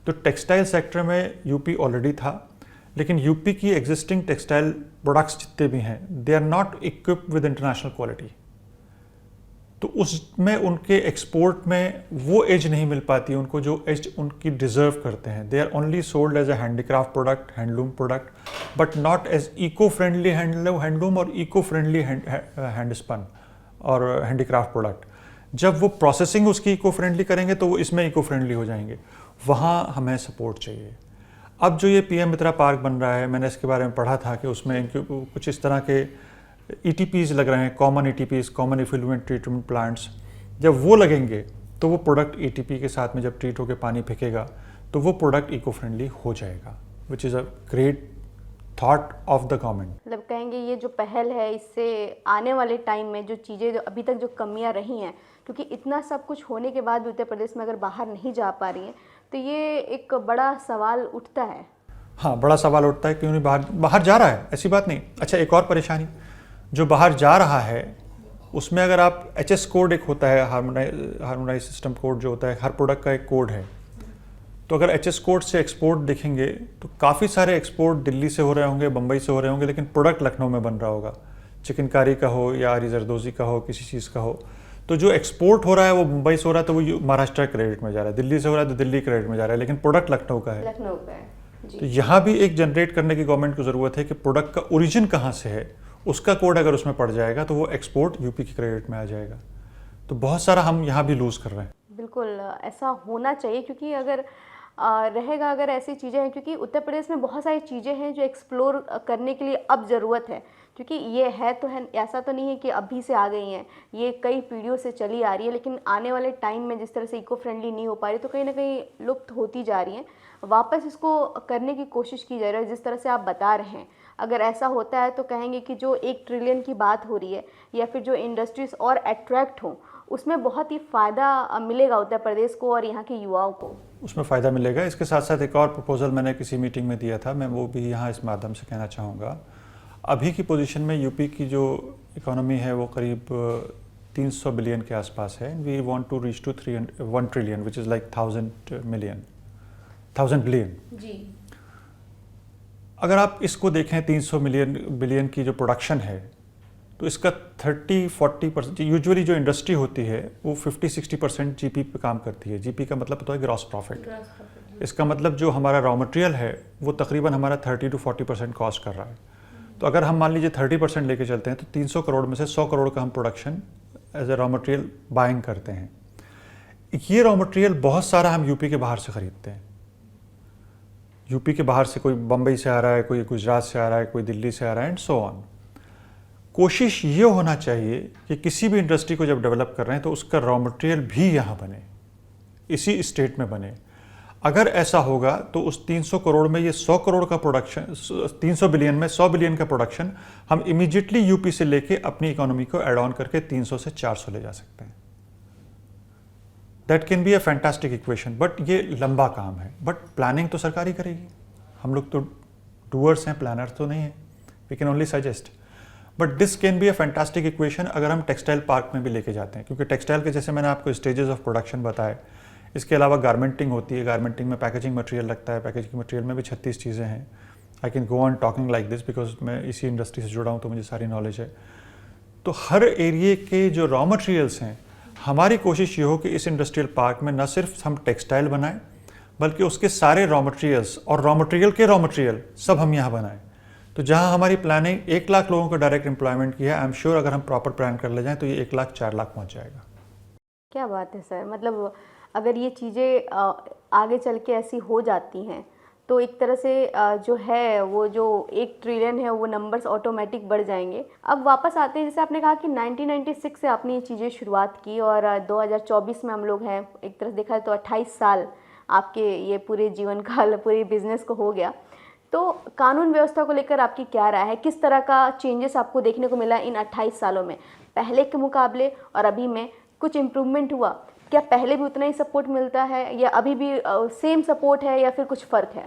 तो टेक्सटाइल सेक्टर में यूपी ऑलरेडी था, लेकिन यूपी की एग्जिस्टिंग टेक्सटाइल प्रोडक्ट्स जितने भी हैं, they are not equipped with international quality. तो उसमें उनके एक्सपोर्ट में वो एज नहीं मिल पाती उनको जो एज उनकी डिजर्व करते हैं। They are only sold as a handicraft product, handloom product, but not as eco friendly handloom और इको फ्रेंडली हैंडस्पन और हैंडीक्राफ्ट प्रोडक्ट। जब वो प्रोसेसिंग उसकी इको फ्रेंडली करेंगे तो वो इसमें इको फ्रेंडली हो जाएंगे। वहाँ हमें सपोर्ट चाहिए। अब जो ये PM मित्रा पार्क बन रहा है, मैंने इसके बारे में पढ़ा था कि उसमें कुछ इस तरह के ETPs लग रहे हैं, common ETPs, common effluent treatment plants. जब वो लगेंगे तो वो प्रोडक्ट ETP के साथ में जब ट्रीट होकर पानी फेंकेगा तो वो प्रोडक्ट इको फ्रेंडली हो जाएगा, which is a great thought of the government. मतलब कहेंगे ये जो पहल है, इससे आने वाले टाइम में जो चीज़ें जो अभी तक जो कमियां रही हैं, क्योंकि इतना सब कुछ होने के बाद भी उत्तर प्रदेश में अगर बाहर नहीं जा पा रही हैं तो ये एक बड़ा सवाल उठता है। हाँ, बड़ा सवाल उठता है, क्यों नहीं बाहर जा रहा है, ऐसी बात नहीं। अच्छा, एक और परेशानी, जो बाहर जा रहा है उसमें अगर आप HS कोड एक होता है, हार्मोनाइज सिस्टम कोड जो होता है, हर प्रोडक्ट का एक कोड है। तो अगर HS कोड से एक्सपोर्ट देखेंगे तो काफ़ी सारे एक्सपोर्ट दिल्ली से हो रहे होंगे, बम्बई से हो रहे होंगे, लेकिन प्रोडक्ट लखनऊ में बन रहा होगा, चिकनकारी का हो या आरी जरदोजी का हो, किसी चीज़ का हो। तो जो एक्सपोर्ट हो रहा है वो मुंबई से हो रहा है तो वो महाराष्ट्र क्रेडिट में जा रहा है, दिल्ली से हो रहा है तो दिल्ली क्रेडिट में जा रहा है, लेकिन प्रोडक्ट लखनऊ का है। लखनऊ का है जी। तो यहाँ भी एक जनरेट करने की गवर्नमेंट को ज़रूरत है कि प्रोडक्ट का ओरिजिन कहाँ से है, उसका कोड अगर उसमें पड़ जाएगा तो वो एक्सपोर्ट यूपी की क्रेडिट में आ जाएगा। तो बहुत सारा हम यहाँ भी लूज़ कर रहे हैं। बिल्कुल ऐसा होना चाहिए, क्योंकि अगर रहेगा, अगर ऐसी चीज़ें हैं, क्योंकि उत्तर प्रदेश में बहुत सारी चीज़ें हैं जो एक्सप्लोर करने के लिए अब ज़रूरत है, क्योंकि ये है तो है, ऐसा तो नहीं है कि अभी से आ गई हैं, ये कई पीढ़ियों से चली आ रही है, लेकिन आने वाले टाइम में जिस तरह से इको फ्रेंडली नहीं हो पा रही तो कहीं ना कहीं लुप्त होती जा रही हैं। वापस इसको करने की कोशिश की जा रही है जिस तरह से आप बता रहे हैं। अगर ऐसा होता है तो कहेंगे कि जो 1 ट्रिलियन की बात हो रही है या फिर जो इंडस्ट्रीज़ और अट्रैक्ट हों, उसमें बहुत ही फ़ायदा मिलेगा उत्तर प्रदेश को और यहाँ के युवाओं को, उसमें फ़ायदा मिलेगा। इसके साथ साथ एक और प्रपोजल मैंने किसी मीटिंग में दिया था, मैं वो भी यहाँ इस माध्यम से कहना चाहूँगा। अभी की पोजीशन में यूपी की जो इकोनॉमी है वो करीब 300 बिलियन के आसपास है। We want to reach to 1 trillion which is like 1000 billion जी। अगर आप इसको देखें 300 बिलियन की जो प्रोडक्शन है तो इसका 30-40%, यूजुअली जो इंडस्ट्री होती है वो 50-60% GP पे काम करती है। GP का मतलब होता है ग्रॉस प्रॉफिट। इसका मतलब जो हमारा रॉ मटेरियल है वो तकरीबन हमारा 30-40% कॉस्ट कर रहा है। तो अगर हम मान लीजिए 30% लेके चलते हैं तो 300 करोड़ में से 100 करोड़ का हम production as a raw material buying करते हैं। ये रॉ मटेरियल बहुत सारा हम यूपी के बाहर से खरीदते हैं। यूपी के बाहर से कोई बम्बई से आ रहा है, कोई गुजरात से आ रहा है, कोई दिल्ली से आ रहा है, एंड सो ऑन। कोशिश ये होना चाहिए कि किसी भी इंडस्ट्री को जब डेवलप कर रहे हैं तो उसका रॉ मटेरियल भी यहाँ बने, इसी स्टेट में बने। अगर ऐसा होगा तो उस 300 करोड़ में ये 100 करोड़ का प्रोडक्शन, 300 बिलियन में 100 बिलियन का प्रोडक्शन हम इमीडिएटली यूपी से लेके अपनी इकोनॉमी को एड ऑन करके 300 से 400 ले जा सकते हैं। That can be a fantastic equation, but ये लंबा काम है, बट प्लानिंग तो सरकार ही करेगी। हम लोग तो डूअर्स हैं, प्लानर्स तो नहीं है। We can only suggest, but this can be a fantastic equation अगर हम टेक्सटाइल पार्क में भी लेके जाते हैं, क्योंकि टेक्सटाइल के जैसे मैंने आपको स्टेजेस ऑफ प्रोडक्शन बताए, इसके अलावा गारमेंटिंग होती है, गारमेंटिंग में पैकेजिंग मटेरियल लगता है, पैकेजिंग मटेरियल में भी 36 चीज़ें हैं। I can go on talking like this because मैं इसी इंडस्ट्री से जुड़ा हूँ तो मुझे सारी नॉलेज है। तो हर एरिए के जो रॉ मटेरियल्स हैं, हमारी कोशिश ये हो कि इस इंडस्ट्रियल पार्क में न सिर्फ हम टेक्सटाइल बनाएं, बल्कि उसके सारे रॉ मटेरियल्स और रॉ मटेरियल के रॉ मटेरियल सब हम यहाँ बनाएं। तो जहाँ हमारी प्लानिंग 1 लाख लोगों को डायरेक्ट एम्प्लॉयमेंट की है, आई एम श्योर अगर हम प्रॉपर प्लान कर ले जाएं तो ये 1 लाख 4 लाख पहुँच जाएगा। क्या बात है सर, मतलब अगर ये चीज़ें आगे चल के ऐसी हो जाती हैं तो एक तरह से जो है वो जो 1 ट्रिलियन है वो नंबर्स ऑटोमेटिक बढ़ जाएंगे। अब वापस आते हैं, जैसे आपने कहा कि 1996 से आपने ये चीज़ें शुरुआत की और 2024 में हम लोग हैं, एक तरह से देखा जाए तो 28 साल आपके ये पूरे जीवन काल पूरे बिजनेस को हो गया। तो कानून व्यवस्था को लेकर आपकी क्या राय है? किस तरह का चेंजेस आपको देखने को मिला इन 28 सालों में? पहले के मुकाबले और अभी में कुछ इम्प्रूवमेंट हुआ? क्या पहले भी उतना ही सपोर्ट मिलता है या अभी भी सेम सपोर्ट है या फिर कुछ फ़र्क है?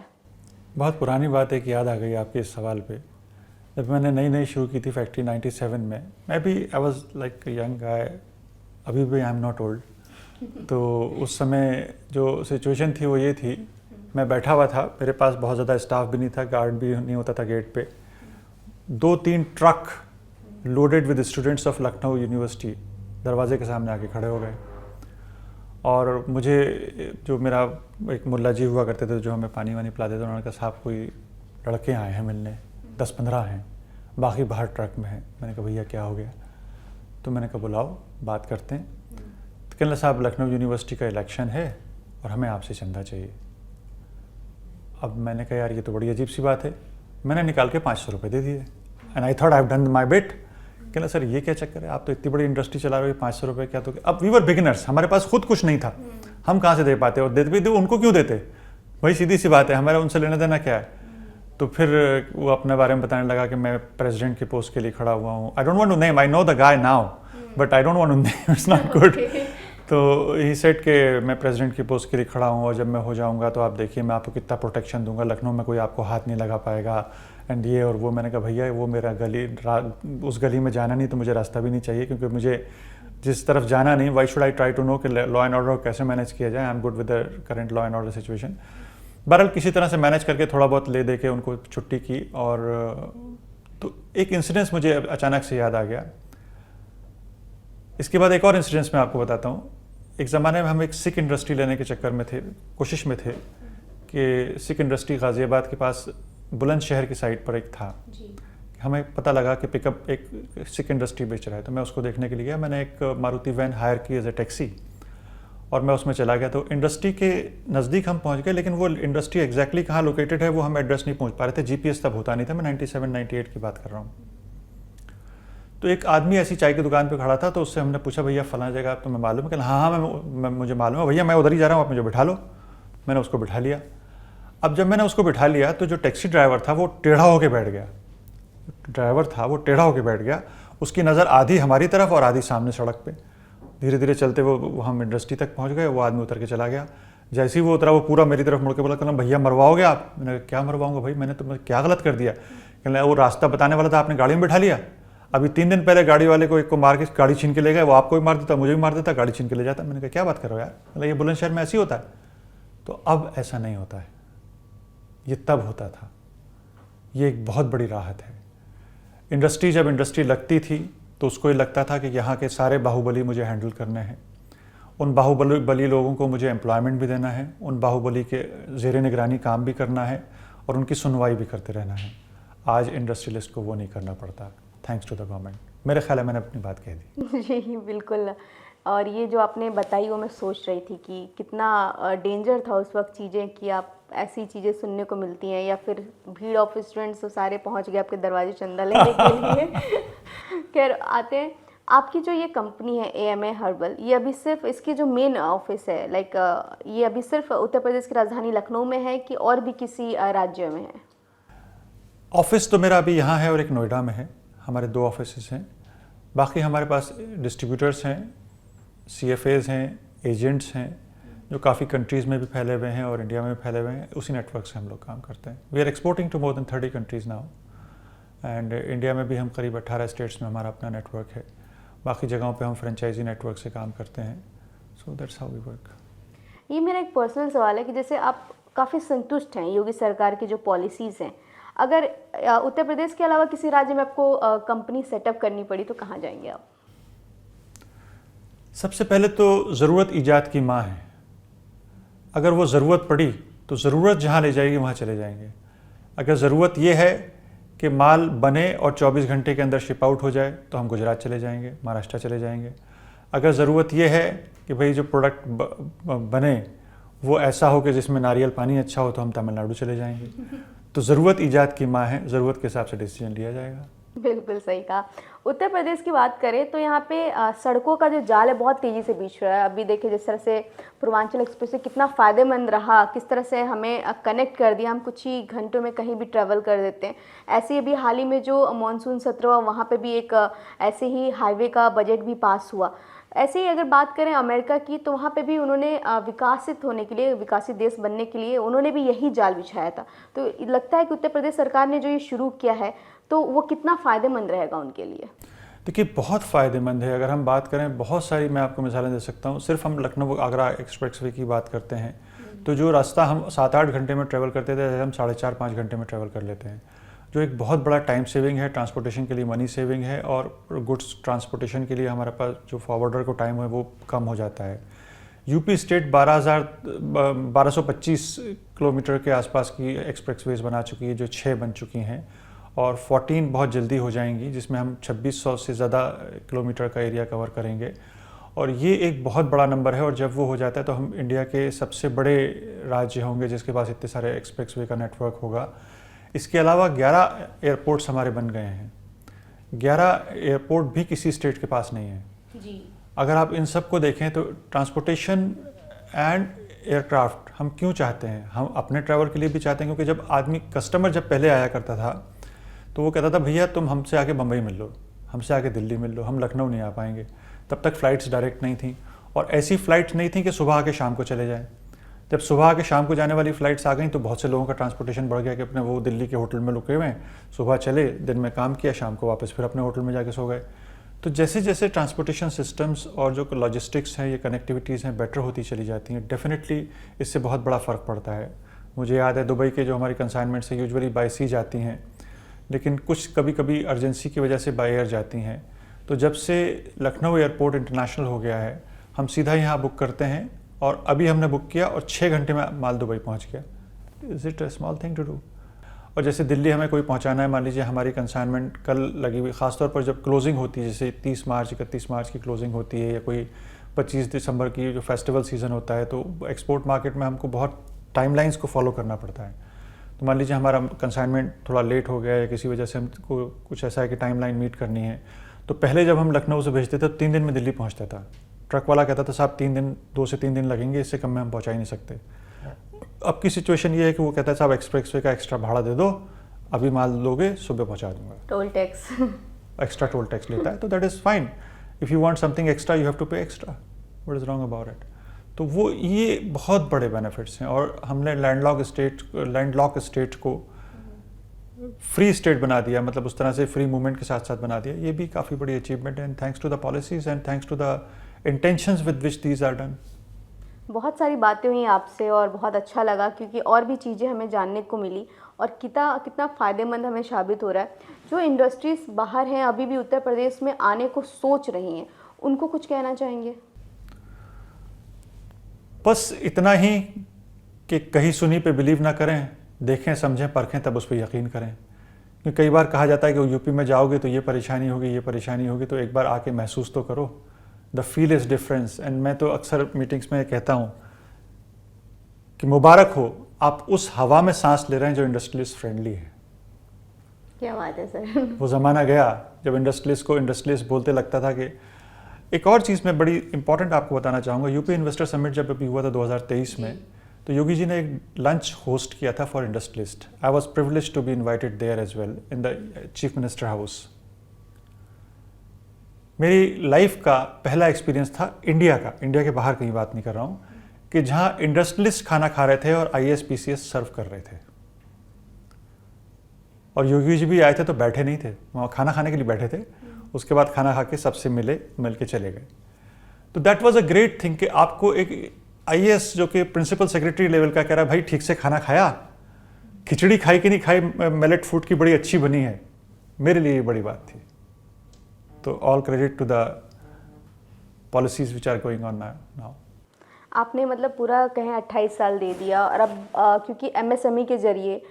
बहुत पुरानी बात एक याद आ गई आपके इस सवाल पे। जब मैंने नई शुरू की थी फैक्ट्री 97 में, मैं भी I was like young guy, अभी भी आई एम नॉट ओल्ड। तो उस समय जो सिचुएशन थी वो ये थी, मैं बैठा हुआ था, मेरे पास बहुत ज़्यादा स्टाफ भी नहीं था, गार्ड भी नहीं होता था गेट पे। 2-3 truck loaded with students of Lucknow university दरवाजे के सामने आके खड़े हो गए। और मुझे जो मेरा एक मुल्ला जी हुआ करते थे जो हमें पानी वानी पिलाते थे, उन्होंने कहा साहब कोई लड़के आए हैं मिलने, 10-15 हैं, बाकी बाहर ट्रक में हैं। मैंने कहा भैया क्या हो गया? तो मैंने कहा बुलाओ बात करते हैं। तो कहने साहब लखनऊ यूनिवर्सिटी का इलेक्शन है और हमें आपसे चंदा चाहिए। अब मैंने कहा यार ये तो बड़ी अजीब सी बात है। मैंने निकाल के 500 रुपये दे दिए and I thought I have done my bit. कहना सर ये क्या चक्कर है, आप तो इतनी बड़ी इंडस्ट्री चला रहे हो, 500 रुपये क्या? तो अब वी वर बिगिनर्स, हमारे पास खुद कुछ नहीं था, हम कहाँ से दे पाते, और देते भी दे उनको क्यों देते? वही सीधी सी बात है, हमारा उनसे लेना देना क्या है? तो फिर वो अपने बारे में बताने लगा कि मैं प्रेसिडेंट की पोस्ट के लिए खड़ा हुआ हूँ। I don't want to name, I know the guy now but I don't want to name, it's not good. तो ही सेड कि मैं प्रेसिडेंट की पोस्ट के लिए खड़ा हूँ और जब मैं हो जाऊँगा तो आप देखिए मैं आपको कितना प्रोटेक्शन दूंगा, लखनऊ में कोई आपको हाथ नहीं लगा पाएगा एंड ये और वो। मैंने कहा भैया वो मेरा उस गली में जाना नहीं, तो मुझे रास्ता भी नहीं चाहिए, क्योंकि मुझे जिस तरफ जाना नहीं, why should I try to know कि लॉ एंड ऑर्डर कैसे मैनेज किया जाए। I am good with the current law and order situation. बहरहाल किसी तरह से मैनेज करके थोड़ा बहुत ले दे के उनको छुट्टी की। और तो एक इंसिडेंस मुझे अचानक से याद आ गया। इसके बाद एक और इंसिडेंस मैं आपको बताता हूँ। एक ज़माने में हम एक सिख इंडस्ट्री लेने के चक्कर में थे, कोशिश में थे कि सिख इंडस्ट्री गाज़ियाबाद के पास बुलंदशहर की साइड पर एक था। हमें पता लगा कि पिकअप एक सिख इंडस्ट्री बेच रहा है, तो मैं उसको देखने के लिए गया। मैंने एक मारुति वैन हायर की एज ए टैक्सी और मैं उसमें चला गया। तो इंडस्ट्री के नज़दीक हम पहुंच गए, लेकिन वो इंडस्ट्री एग्जैक्टली कहाँ लोकेटेड है वो हम एड्रेस नहीं पहुंच पा रहे थे। जीपीएस तब होता नहीं था, मैं 97-98 की बात कर रहा हूँ। तो एक आदमी ऐसी चाय की दुकान पे खड़ा था, तो उससे हमने पूछा भैया फलां जगह आप तुम्हें मालूम है? कि हाँ मैं मुझे मालूम है भैया, मैं उधर ही जा रहा हूँ, आप मुझे बिठा लो। मैंने उसको बिठा लिया। अब जब मैंने उसको बिठा लिया तो जो टैक्सी ड्राइवर था वो टेढ़ा होकर बैठ गया। ड्राइवर था वो टेढ़ा होकर बैठ गया, उसकी नज़र आधी हमारी तरफ और आधी सामने सड़क पे। धीरे धीरे चलते वो हम इंडस्ट्री तक पहुंच गए। वो आदमी उतर के चला गया। जैसे ही वो उतरा वो पूरा मेरी तरफ मुड़ के बोला, कहना भैया मरवाओगे आप? मैंने कहा क्या मरवाऊंगा भाई, मैंने तुम्हें क्या गलत कर दिया? कहना वो रास्ता बताने वाला था, आपने गाड़ी में बिठा लिया। अभी 3 दिन पहले गाड़ी वाले को एक को मार के गाड़ी छीन के ले गए, वो आपको भी मार देता, मुझे भी मार देता, गाड़ी छीन के ले जाता। मैंने कहा क्या बात कर रहे हो यार, मतलब ये बुलंदशहर में ऐसी होता है? तो अब ऐसा नहीं होता है, ये तब होता था। ये एक बहुत बड़ी राहत है। इंडस्ट्री जब इंडस्ट्री लगती थी तो उसको ये लगता था कि यहाँ के सारे बाहुबली मुझे हैंडल करने हैं, उन बाहुबली लोगों को मुझे एम्प्लॉयमेंट भी देना है, उन बाहुबली के ज़ेरे निगरानी काम भी करना है और उनकी सुनवाई भी करते रहना है। आज इंडस्ट्रियलिस्ट को वो नहीं करना पड़ता, थैंक्स टू द गवर्नमेंट। मेरे ख्याल है मैंने अपनी बात कह दी। जी बिल्कुल। और ये जो आपने बताई वो मैं सोच रही थी कि कितना डेंजर था उस वक्त चीज़ें, कि आप ऐसी चीज़ें सुनने को मिलती हैं, या फिर भीड़ ऑफ स्टूडेंट्स तो सारे पहुंच गए आपके दरवाजे चंदा लेने के लिए। खैर आते हैं, आपकी जो ये कंपनी है AMA हर्बल, ये अभी सिर्फ इसकी जो मेन ऑफिस है ये अभी सिर्फ उत्तर प्रदेश की राजधानी लखनऊ में है कि और भी किसी राज्य में है? ऑफिस तो मेरा अभी यहाँ है और एक नोएडा में है, हमारे 2 ऑफिसेस हैं। बाकी हमारे पास डिस्ट्रीब्यूटर्स हैं, CFAs हैं, एजेंट्स हैं, जो काफ़ी कंट्रीज़ में भी फैले हुए हैं और इंडिया में भी फैले हुए हैं। उसी नेटवर्क से हम लोग काम करते हैं। We are exporting to more than 30 countries now, and India में भी हम करीब 18 स्टेट्स में हमारा अपना नेटवर्क है। बाकी जगहों पे हम फ्रेंचाइजी नेटवर्क से काम करते हैं। So that's how we work. ये मेरा एक पर्सनल सवाल है कि जैसे आप काफ़ी संतुष्ट हैं योगी सरकार की जो पॉलिसीज़ हैं, अगर उत्तर प्रदेश के अलावा किसी राज्य में आपको कंपनी सेटअप करनी पड़ी तो कहाँ जाएंगे आप? सबसे पहले तो ज़रूरत ईजाद की माँ है। अगर वो ज़रूरत पड़ी तो ज़रूरत जहाँ ले जाएगी वहाँ चले जाएंगे। अगर ज़रूरत ये है कि माल बने और 24 घंटे के अंदर शिप आउट हो जाए तो हम गुजरात चले जाएंगे, महाराष्ट्र चले जाएंगे। अगर ज़रूरत ये है कि भाई जो प्रोडक्ट बने वो ऐसा हो कि जिसमें नारियल पानी अच्छा हो तो हम तमिलनाडु चले जाएंगे। तो ज़रूरत ईजाद की माँ है, ज़रूरत के हिसाब से डिसीजन लिया जाएगा। बिल्कुल सही कहा। उत्तर प्रदेश की बात करें तो यहाँ पे सड़कों का जो जाल है बहुत तेज़ी से बिछ रहा है। अभी देखिए जिस तरह से पूर्वांचल एक्सप्रेस से कितना फ़ायदेमंद रहा, किस तरह से हमें कनेक्ट कर दिया, हम कुछ ही घंटों में कहीं भी ट्रैवल कर देते हैं। ऐसे ही अभी हाल ही में जो मानसून सत्र हुआ वहाँ पे भी एक ऐसे ही हाईवे का बजट भी पास हुआ। ऐसे ही अगर बात करें अमेरिका की तो वहाँ पे भी उन्होंने विकसित होने के लिए, विकसित देश बनने के लिए उन्होंने भी यही जाल बिछाया था। तो लगता है कि उत्तर प्रदेश सरकार ने जो ये शुरू किया है तो वो कितना फ़ायदेमंद रहेगा उनके लिए? देखिए बहुत फ़ायदेमंद है। अगर हम बात करें, बहुत सारी मैं आपको मिसालें दे सकता हूँ। सिर्फ हम लखनऊ आगरा एक्सप्रेसवे की बात करते हैं तो जो रास्ता हम 7-8 घंटे में ट्रैवल करते थे हम 4.5-5 घंटे में ट्रैवल कर लेते हैं, जो एक बहुत बड़ा टाइम सेविंग है, ट्रांसपोर्टेशन के लिए मनी सेविंग है, और गुड्स ट्रांसपोर्टेशन के लिए हमारे पास जो फॉरवर्डर को टाइम है वो कम हो जाता है। यूपी स्टेट 1225 किलोमीटर के आसपास की एक्सप्रेसवेज बना चुकी है, जो 6 बन चुकी हैं, और 14 बहुत जल्दी हो जाएंगी, जिसमें हम 2600 से ज़्यादा किलोमीटर का एरिया कवर करेंगे। और ये एक बहुत बड़ा नंबर है, और जब वो हो जाता है तो हम इंडिया के सबसे बड़े राज्य होंगे जिसके पास इतने सारे एक्सप्रेसवे का नेटवर्क होगा। इसके अलावा 11 एयरपोर्ट्स हमारे बन गए हैं। 11 एयरपोर्ट भी किसी स्टेट के पास नहीं है जी। अगर आप इन सब को देखें तो ट्रांसपोर्टेशन एंड एयरक्राफ्ट हम क्यों चाहते हैं? हम अपने ट्रैवल के लिए भी चाहते हैं, क्योंकि जब आदमी कस्टमर जब पहले आया करता था तो वो कहता था भैया तुम हमसे आके बम्बई मिल लो, हमसे आके दिल्ली मिल लो, हम लखनऊ नहीं आ पाएंगे। तब तक फ़्लाइट्स डायरेक्ट नहीं थी, और ऐसी फ़्लाइट्स नहीं थी कि सुबह आके शाम को चले जाएं। जब सुबह आके शाम को जाने वाली फ़्लाइट्स आ गई तो बहुत से लोगों का ट्रांसपोर्टेशन बढ़ गया कि अपने वो दिल्ली के होटल में रुके हुए हैं, सुबह चले, दिन में काम किया, शाम को वापस फिर अपने होटल में जाके सो गए। तो जैसे जैसे ट्रांसपोर्टेशन सिस्टम्स और जो लॉजिस्टिक्स हैं, ये कनेक्टिविटीज़ हैं, बेटर होती चली जाती हैं, डेफिनेटली इससे बहुत बड़ा फ़र्क पड़ता है। मुझे याद है दुबई के जो हमारी कंसाइनमेंट्स हैं यूजुअली बाय सी जाती हैं, लेकिन कुछ कभी कभी अर्जेंसी की वजह से बाय एयर जाती हैं। तो जब से लखनऊ एयरपोर्ट इंटरनेशनल हो गया है, हम सीधा यहाँ बुक करते हैं, और अभी हमने बुक किया और 6 घंटे में माल दुबई पहुँच गया। Is it a small thing to do? और जैसे दिल्ली हमें कोई पहुँचाना है, मान लीजिए हमारी कंसाइनमेंट कल लगी हुई, ख़ासतौर पर जब क्लोजिंग होती है, जैसे 30 मार्च 31 मार्च की क्लोजिंग होती है, या कोई 25 दिसंबर की जो फेस्टिवल सीज़न होता है, तो एक्सपोर्ट मार्केट में हमको बहुत टाइमलाइंस को फॉलो करना पड़ता है। तो मान लीजिए हमारा कंसाइनमेंट थोड़ा लेट हो गया या किसी वजह से हमको कुछ ऐसा है कि टाइमलाइन मीट करनी है, तो पहले जब हम लखनऊ से भेजते थे तो 3 दिन में दिल्ली पहुंचता था। ट्रक वाला कहता था साहब 2 से 3 दिन लगेंगे, इससे कम में हम पहुंचा ही नहीं सकते। अब की सिचुएशन ये है कि वो कहता है साहब एक्सप्रेसवे का एक्स्ट्रा भाड़ा दे दो, अभी माल लोगे सुबह पहुँचा दूंगा। Toll tax extra toll tax लेता है, तो that is fine. If you want something extra you have to pay extra, what is wrong about it? तो वो ये बहुत बड़े बेनिफिट्स हैं, और हमने लैंडलॉक स्टेट को फ्री स्टेट बना दिया, मतलब उस तरह से फ्री मूवमेंट के साथ साथ बना दिया। ये भी काफ़ी बड़ी अचीवमेंट है, and thanks to the policies and thanks to the intentions with which these are done. बहुत सारी बातें हुई आपसे और बहुत अच्छा लगा, क्योंकि और भी चीज़ें हमें जानने को मिली, और कितना फ़ायदेमंद हमें साबित हो रहा है। जो इंडस्ट्रीज़ बाहर हैं अभी भी उत्तर प्रदेश में आने को सोच रही हैं, उनको कुछ कहना चाहेंगे? बस इतना ही कि कहीं सुनी पे बिलीव ना करें, देखें समझें परखें तब उस पर यकीन करें। क्योंकि कई बार कहा जाता है कि यूपी में जाओगे तो ये परेशानी होगी, तो एक बार आके महसूस तो करो। The feel is difference. And मैं तो अक्सर मीटिंग्स में कहता हूँ कि मुबारक हो, आप उस हवा में सांस ले रहे हैं जो इंडस्ट्रियलिस्ट फ्रेंडली है। क्या बात है सर। वो ज़माना गया जब इंडस्ट्रियलिस्ट को इंडस्ट्रियलिस्ट बोलते लगता था कि। एक और चीज़ मैं बड़ी इंपॉर्टेंट आपको बताना चाहूँगा, यूपी इन्वेस्टर समिट जब अभी हुआ था 2023 में, तो योगी जी ने एक लंच होस्ट किया था for industrialist. I was privilege to be invited there as well in the chief minister house. मेरी लाइफ का पहला एक्सपीरियंस था इंडिया का, इंडिया के बाहर कहीं बात नहीं कर रहा हूँ, कि जहाँ इंडस्ट्रियलिस्ट खाना खा रहे थे और IAS PCS सर्व कर रहे थे। और योगी जी भी आए थे तो बैठे नहीं थे, वहाँ खाना खाने के लिए बैठे थे। उसके बाद खाना खा के सबसे मिल के चले गए। तो that was a great thing कि आपको एक IAS जो कि प्रिंसिपल सेक्रेटरी लेवल का कह रहा है भाई ठीक से खाना खाया, खिचड़ी खाई कि नहीं खाई, मिलेट फूड की बड़ी अच्छी बनी है, मेरे लिए ये बड़ी बात थी। तो all credit to the policies which are going on now. आपने मतलब पूरा कहें 28 साल दे दिया, और अब क्योंकि MSME के जरिए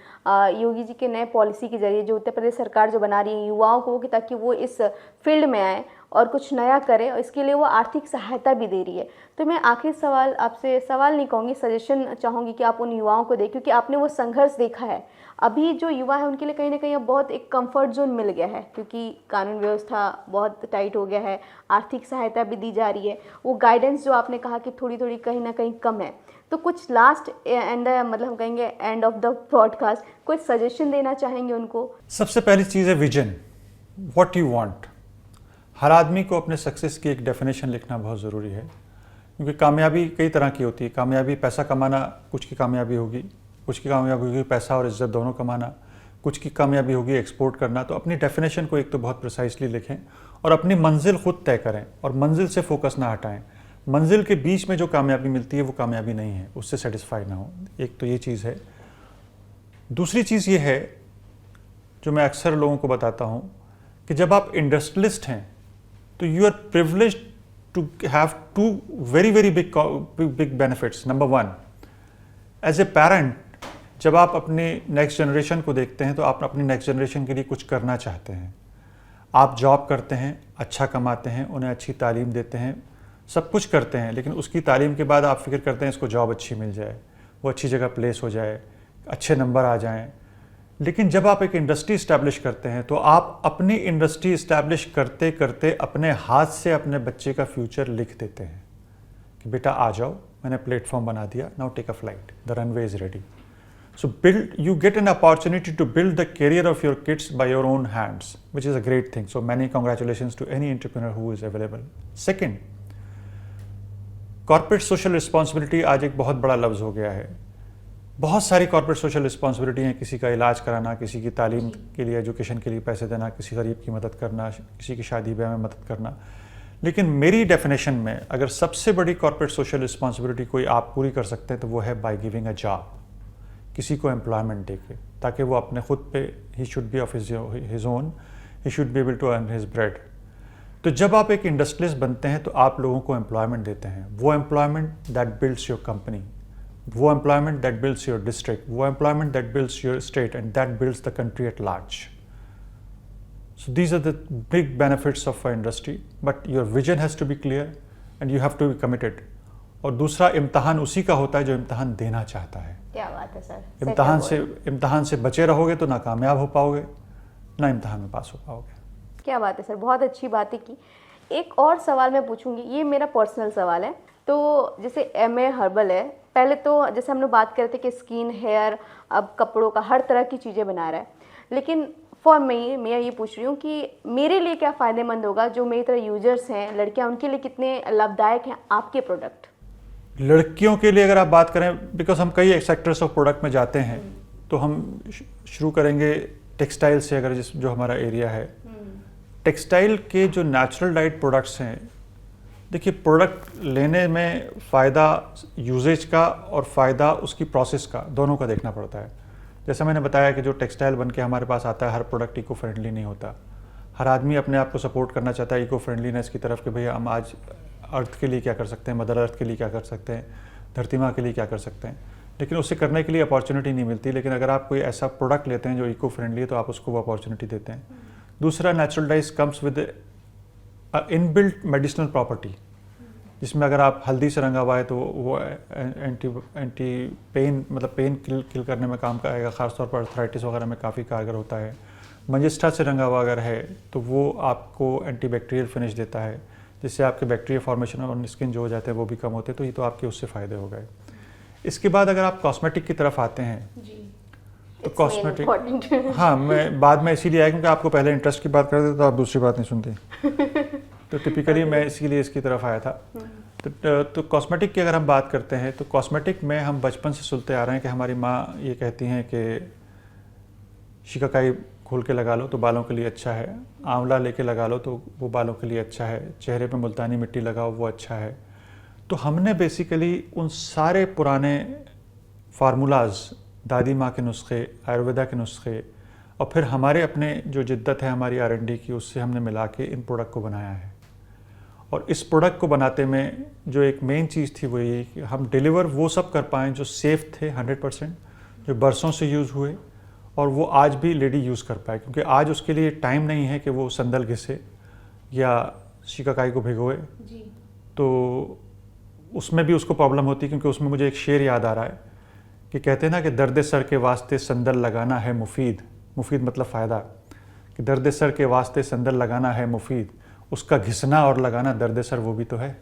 योगी जी के नए पॉलिसी के जरिए जो उत्तर प्रदेश सरकार जो बना रही है युवाओं को, कि ताकि वो इस फील्ड में आए और कुछ नया करें, और इसके लिए वो आर्थिक सहायता भी दे रही है। तो मैं आखिरी सवाल आपसे, सवाल नहीं कहूँगी, सजेशन चाहूँगी कि आप उन युवाओं को दें, क्योंकि आपने वो संघर्ष देखा है। अभी जो युवा है उनके लिए कहीं ना कहीं अब बहुत एक कंफर्ट जोन मिल गया है, क्योंकि कानून व्यवस्था बहुत टाइट हो गया है, आर्थिक सहायता भी दी जा रही है, वो गाइडेंस जो आपने कहा कि थोड़ी थोड़ी कहीं ना कहीं कम है। तो कुछ लास्ट एंड मतलब हम कहेंगे एंड ऑफ द पॉडकास्ट, कोई सजेशन देना चाहेंगे उनको? सबसे पहली चीज़ है विजन, व्हाट यू वांट। हर आदमी को अपने सक्सेस की एक डेफिनेशन लिखना बहुत ज़रूरी है, क्योंकि कामयाबी कई तरह की होती है। कामयाबी पैसा कमाना कुछ की कामयाबी होगी, कुछ की कामयाबी होगी पैसा और इज्जत दोनों कमाना, कुछ की कामयाबी होगी एक्सपोर्ट करना। तो अपनी डेफिनेशन को एक तो बहुत प्रिसाइसली लिखें और अपनी मंजिल खुद तय करें और मंजिल से फोकस ना हटाएं। मंजिल के बीच में जो कामयाबी मिलती है वो कामयाबी नहीं है, उससे सेटिस्फाई ना हो। एक तो ये चीज़ है। दूसरी चीज़ ये है जो मैं अक्सर लोगों को बताता हूँ कि जब आप इंडस्ट्रियलिस्ट हैं तो you are privileged to have two very big benefits. Number one, as a parent जब आप अपने नेक्स्ट जनरेशन को देखते हैं तो आप अपनी नेक्स्ट जनरेशन के लिए कुछ करना चाहते हैं। आप जॉब करते हैं, अच्छा कमाते हैं, उन्हें अच्छी तालीम देते हैं, सब कुछ करते हैं, लेकिन उसकी तालीम के बाद आप फिक्र करते हैं इसको जॉब अच्छी मिल जाए, वो अच्छी जगह प्लेस हो जाए, अच्छे नंबर आ जाएं। लेकिन जब आप एक इंडस्ट्री इस्टेब्लिश करते हैं तो आप अपनी इंडस्ट्री इस्टेब्लिश करते करते अपने हाथ से अपने बच्चे का फ्यूचर लिख देते हैं कि बेटा आ जाओ, मैंने प्लेटफॉर्म बना दिया, now take a flight, the runway is ready. So you get an opportunity to build the career of your kids by your own hands, which is a great thing. So many congratulations to any entrepreneur who is available. Second, corporate social responsibility आज एक बहुत बड़ा लफ्ज़ हो गया है। बहुत सारी corporate social responsibility हैं, किसी का इलाज कराना, किसी की तालीम के लिए, एजुकेशन के लिए पैसे देना, किसी गरीब की मदद करना, किसी की शादी ब्याह में मदद करना। लेकिन मेरी डेफिनेशन में अगर सबसे बड़ी corporate social responsibility कोई आप पूरी कर सकते हैं तो वो है by giving a job, किसी को एम्प्लॉयमेंट दे के, ताकि वो अपने खुद पे ही should be of his own, he should be able to earn his bread. तो जब आप एक इंडस्ट्रियलिस्ट बनते हैं तो आप लोगों को एम्प्लॉयमेंट देते हैं, वो employment that builds your company, वो employment that builds your district, वो employment that builds your state and that builds the country at large. So these are the big benefits of a industry, but your vision has to be clear and you have to be committed. और दूसरा, इम्तहान उसी का होता है जो इम्तहान देना चाहता है। क्या बात है सर। इम्तहान से बचे रहोगे तो ना कामयाब हो पाओगे, ना इम्तहान में पास हो पाओगे। क्या बात है सर, बहुत अच्छी बातें की। एक और सवाल मैं पूछूंगी, ये मेरा पर्सनल सवाल है। तो जैसे MA हर्बल है, पहले तो जैसे हम लोग बात करते कि स्किन, हेयर, अब कपड़ों का हर तरह की चीज़ें बना रहा है, लेकिन फॉर मैं ये पूछ रही हूँ कि मेरे लिए क्या फ़ायदेमंद होगा, जो मेरी तरह यूजर्स हैं, लड़कियाँ, उनके लिए कितने लाभदायक हैं आपके प्रोडक्ट? लड़कियों के लिए अगर आप बात करें, बिकॉज हम कई सेक्टर्स ऑफ प्रोडक्ट में जाते हैं, तो हम शुरू करेंगे टेक्सटाइल से, अगर जो हमारा एरिया है। टेक्सटाइल के जो नेचुरल डाइट प्रोडक्ट्स हैं, देखिए प्रोडक्ट लेने में फ़ायदा यूजेज का और फ़ायदा उसकी प्रोसेस का, दोनों का देखना पड़ता है। जैसा मैंने बताया कि जो टेक्सटाइल बन के हमारे पास आता है, हर प्रोडक्ट इको फ्रेंडली नहीं होता। हर आदमी अपने आप को सपोर्ट करना चाहता है इको फ्रेंडलीनेस की तरफ, कि भैया हम आज अर्थ के लिए क्या कर सकते हैं, मदर अर्थ के लिए क्या कर सकते हैं, धरती माँ के लिए क्या कर सकते हैं, लेकिन उससे करने के लिए अपॉर्चुनिटी नहीं मिलती। लेकिन अगर आप कोई ऐसा प्रोडक्ट लेते हैं जो इको फ्रेंडली है तो आप उसको वो अपॉर्चुनिटी देते हैं। दूसरा, natural dyes comes with inbuilt medicinal property, जिसमें अगर आप हल्दी से रंगा हुआ है तो वो एंटी पेन, मतलब पेन किल करने में काम का आएगा, ख़ासतौर पर अर्थराइटिस वगैरह में काफ़ी कारगर होता है। मंजिस्टा से रंगा हुआ अगर है तो वो आपको एंटीबैक्टीरियल फिनिश देता है, जिससे आपके बैक्टीरिया फॉर्मेशन और स्किन जो हो जाते हैं वो भी कम होते हैं, तो ये तो आपके उससे फ़ायदे हो गए। इसके बाद अगर आप कॉस्मेटिक की तरफ आते हैं तो कॉस्मेटिक, हाँ मैं बाद में इसीलिए आया क्योंकि आपको पहले इंटरेस्ट की बात करते तो आप दूसरी बात नहीं सुनती तो टिपिकली मैं इसीलिए इसकी तरफ आया था। तो कॉस्मेटिक की अगर हम बात करते हैं तो कॉस्मेटिक में हम बचपन से सुनते आ रहे हैं कि हमारी माँ ये कहती हैं कि शिकाकाई खोल के लगा लो तो बालों के लिए अच्छा है, आंवला लेके लगा लो तो वो बालों के लिए अच्छा है, चेहरे पे मुल्तानी मिट्टी लगाओ वो अच्छा है। तो हमने बेसिकली उन सारे पुराने फार्मूलाज, दादी माँ के नुस्खे, आयुर्वेदा के नुस्खे और फिर हमारे अपने जो जिद्दत है हमारी R&D की, उससे हमने मिला के इन प्रोडक्ट को बनाया है। और इस प्रोडक्ट को बनाते में जो एक मेन चीज़ थी वो ये कि हम डिलीवर वो सब कर पाएँ जो सेफ़ थे 100%, जो बरसों से यूज़ हुए और वो आज भी लेडी यूज़ कर पाए, क्योंकि आज उसके लिए टाइम नहीं है कि वो संदल घिसे या शिकाकाई को भिगोए। तो उसमें भी उसको प्रॉब्लम होती है, क्योंकि उसमें मुझे एक शेर याद आ रहा है कि कहते हैं ना कि दर्द सर के वास्ते संदल लगाना है मुफीद, मुफीद मतलब फ़ायदा, कि दर्द सर के वास्ते संदल लगाना है मुफीद, उसका घिसना और लगाना दर्द सर वो भी तो है।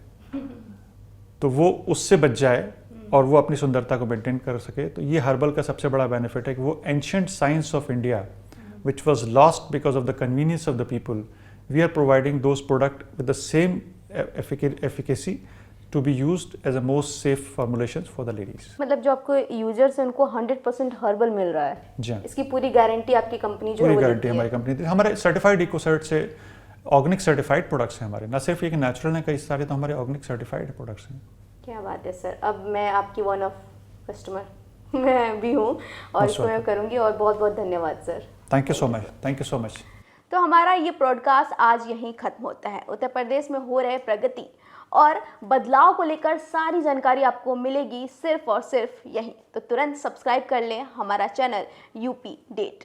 तो वो उससे बच जाए और वो अपनी सुंदरता को मेंटेन कर सके। तो ये हर्बल का सबसे बड़ा बेनिफिट है कि वो ancient science of India which was lost because of the convenience of the people, we are providing those product with the same efficacy to be used as a most safe formulations for the ladies. मतलब जो आपको users हैं उनको 100% herbal मिल रहा है। जी, इसकी पूरी guarantee आपकी कंपनी जो है पूरी वो गारंटी देती है। हमारी कंपनी थी। हमारे सर्टिफाइड इकोसर्ट से ऑर्गेनिक सर्टिफाइड प्रोडक्ट्स हैं हमारे, ना सिर्फ ये कि नेचुरल हैं कई सारे, तो हमारे ऑर्गेनिक सर्टिफाइड प्रोडक्ट्स हैं। क्या बात है सर, अब मैं आपकी वन ऑफ कस्टमर मैं भी हूँ और इसको मैं करूँगी। और बहुत बहुत धन्यवाद sir. Thank you so much, thank you so much. तो हमारा ये पॉडकास्ट आज यहीं खत्म होता है। उत्तर प्रदेश में हो रहे प्रगति और बदलाव को लेकर सारी जानकारी आपको मिलेगी सिर्फ और सिर्फ यहीं। तो तुरंत सब्सक्राइब कर लें हमारा चैनल यूपी डेट।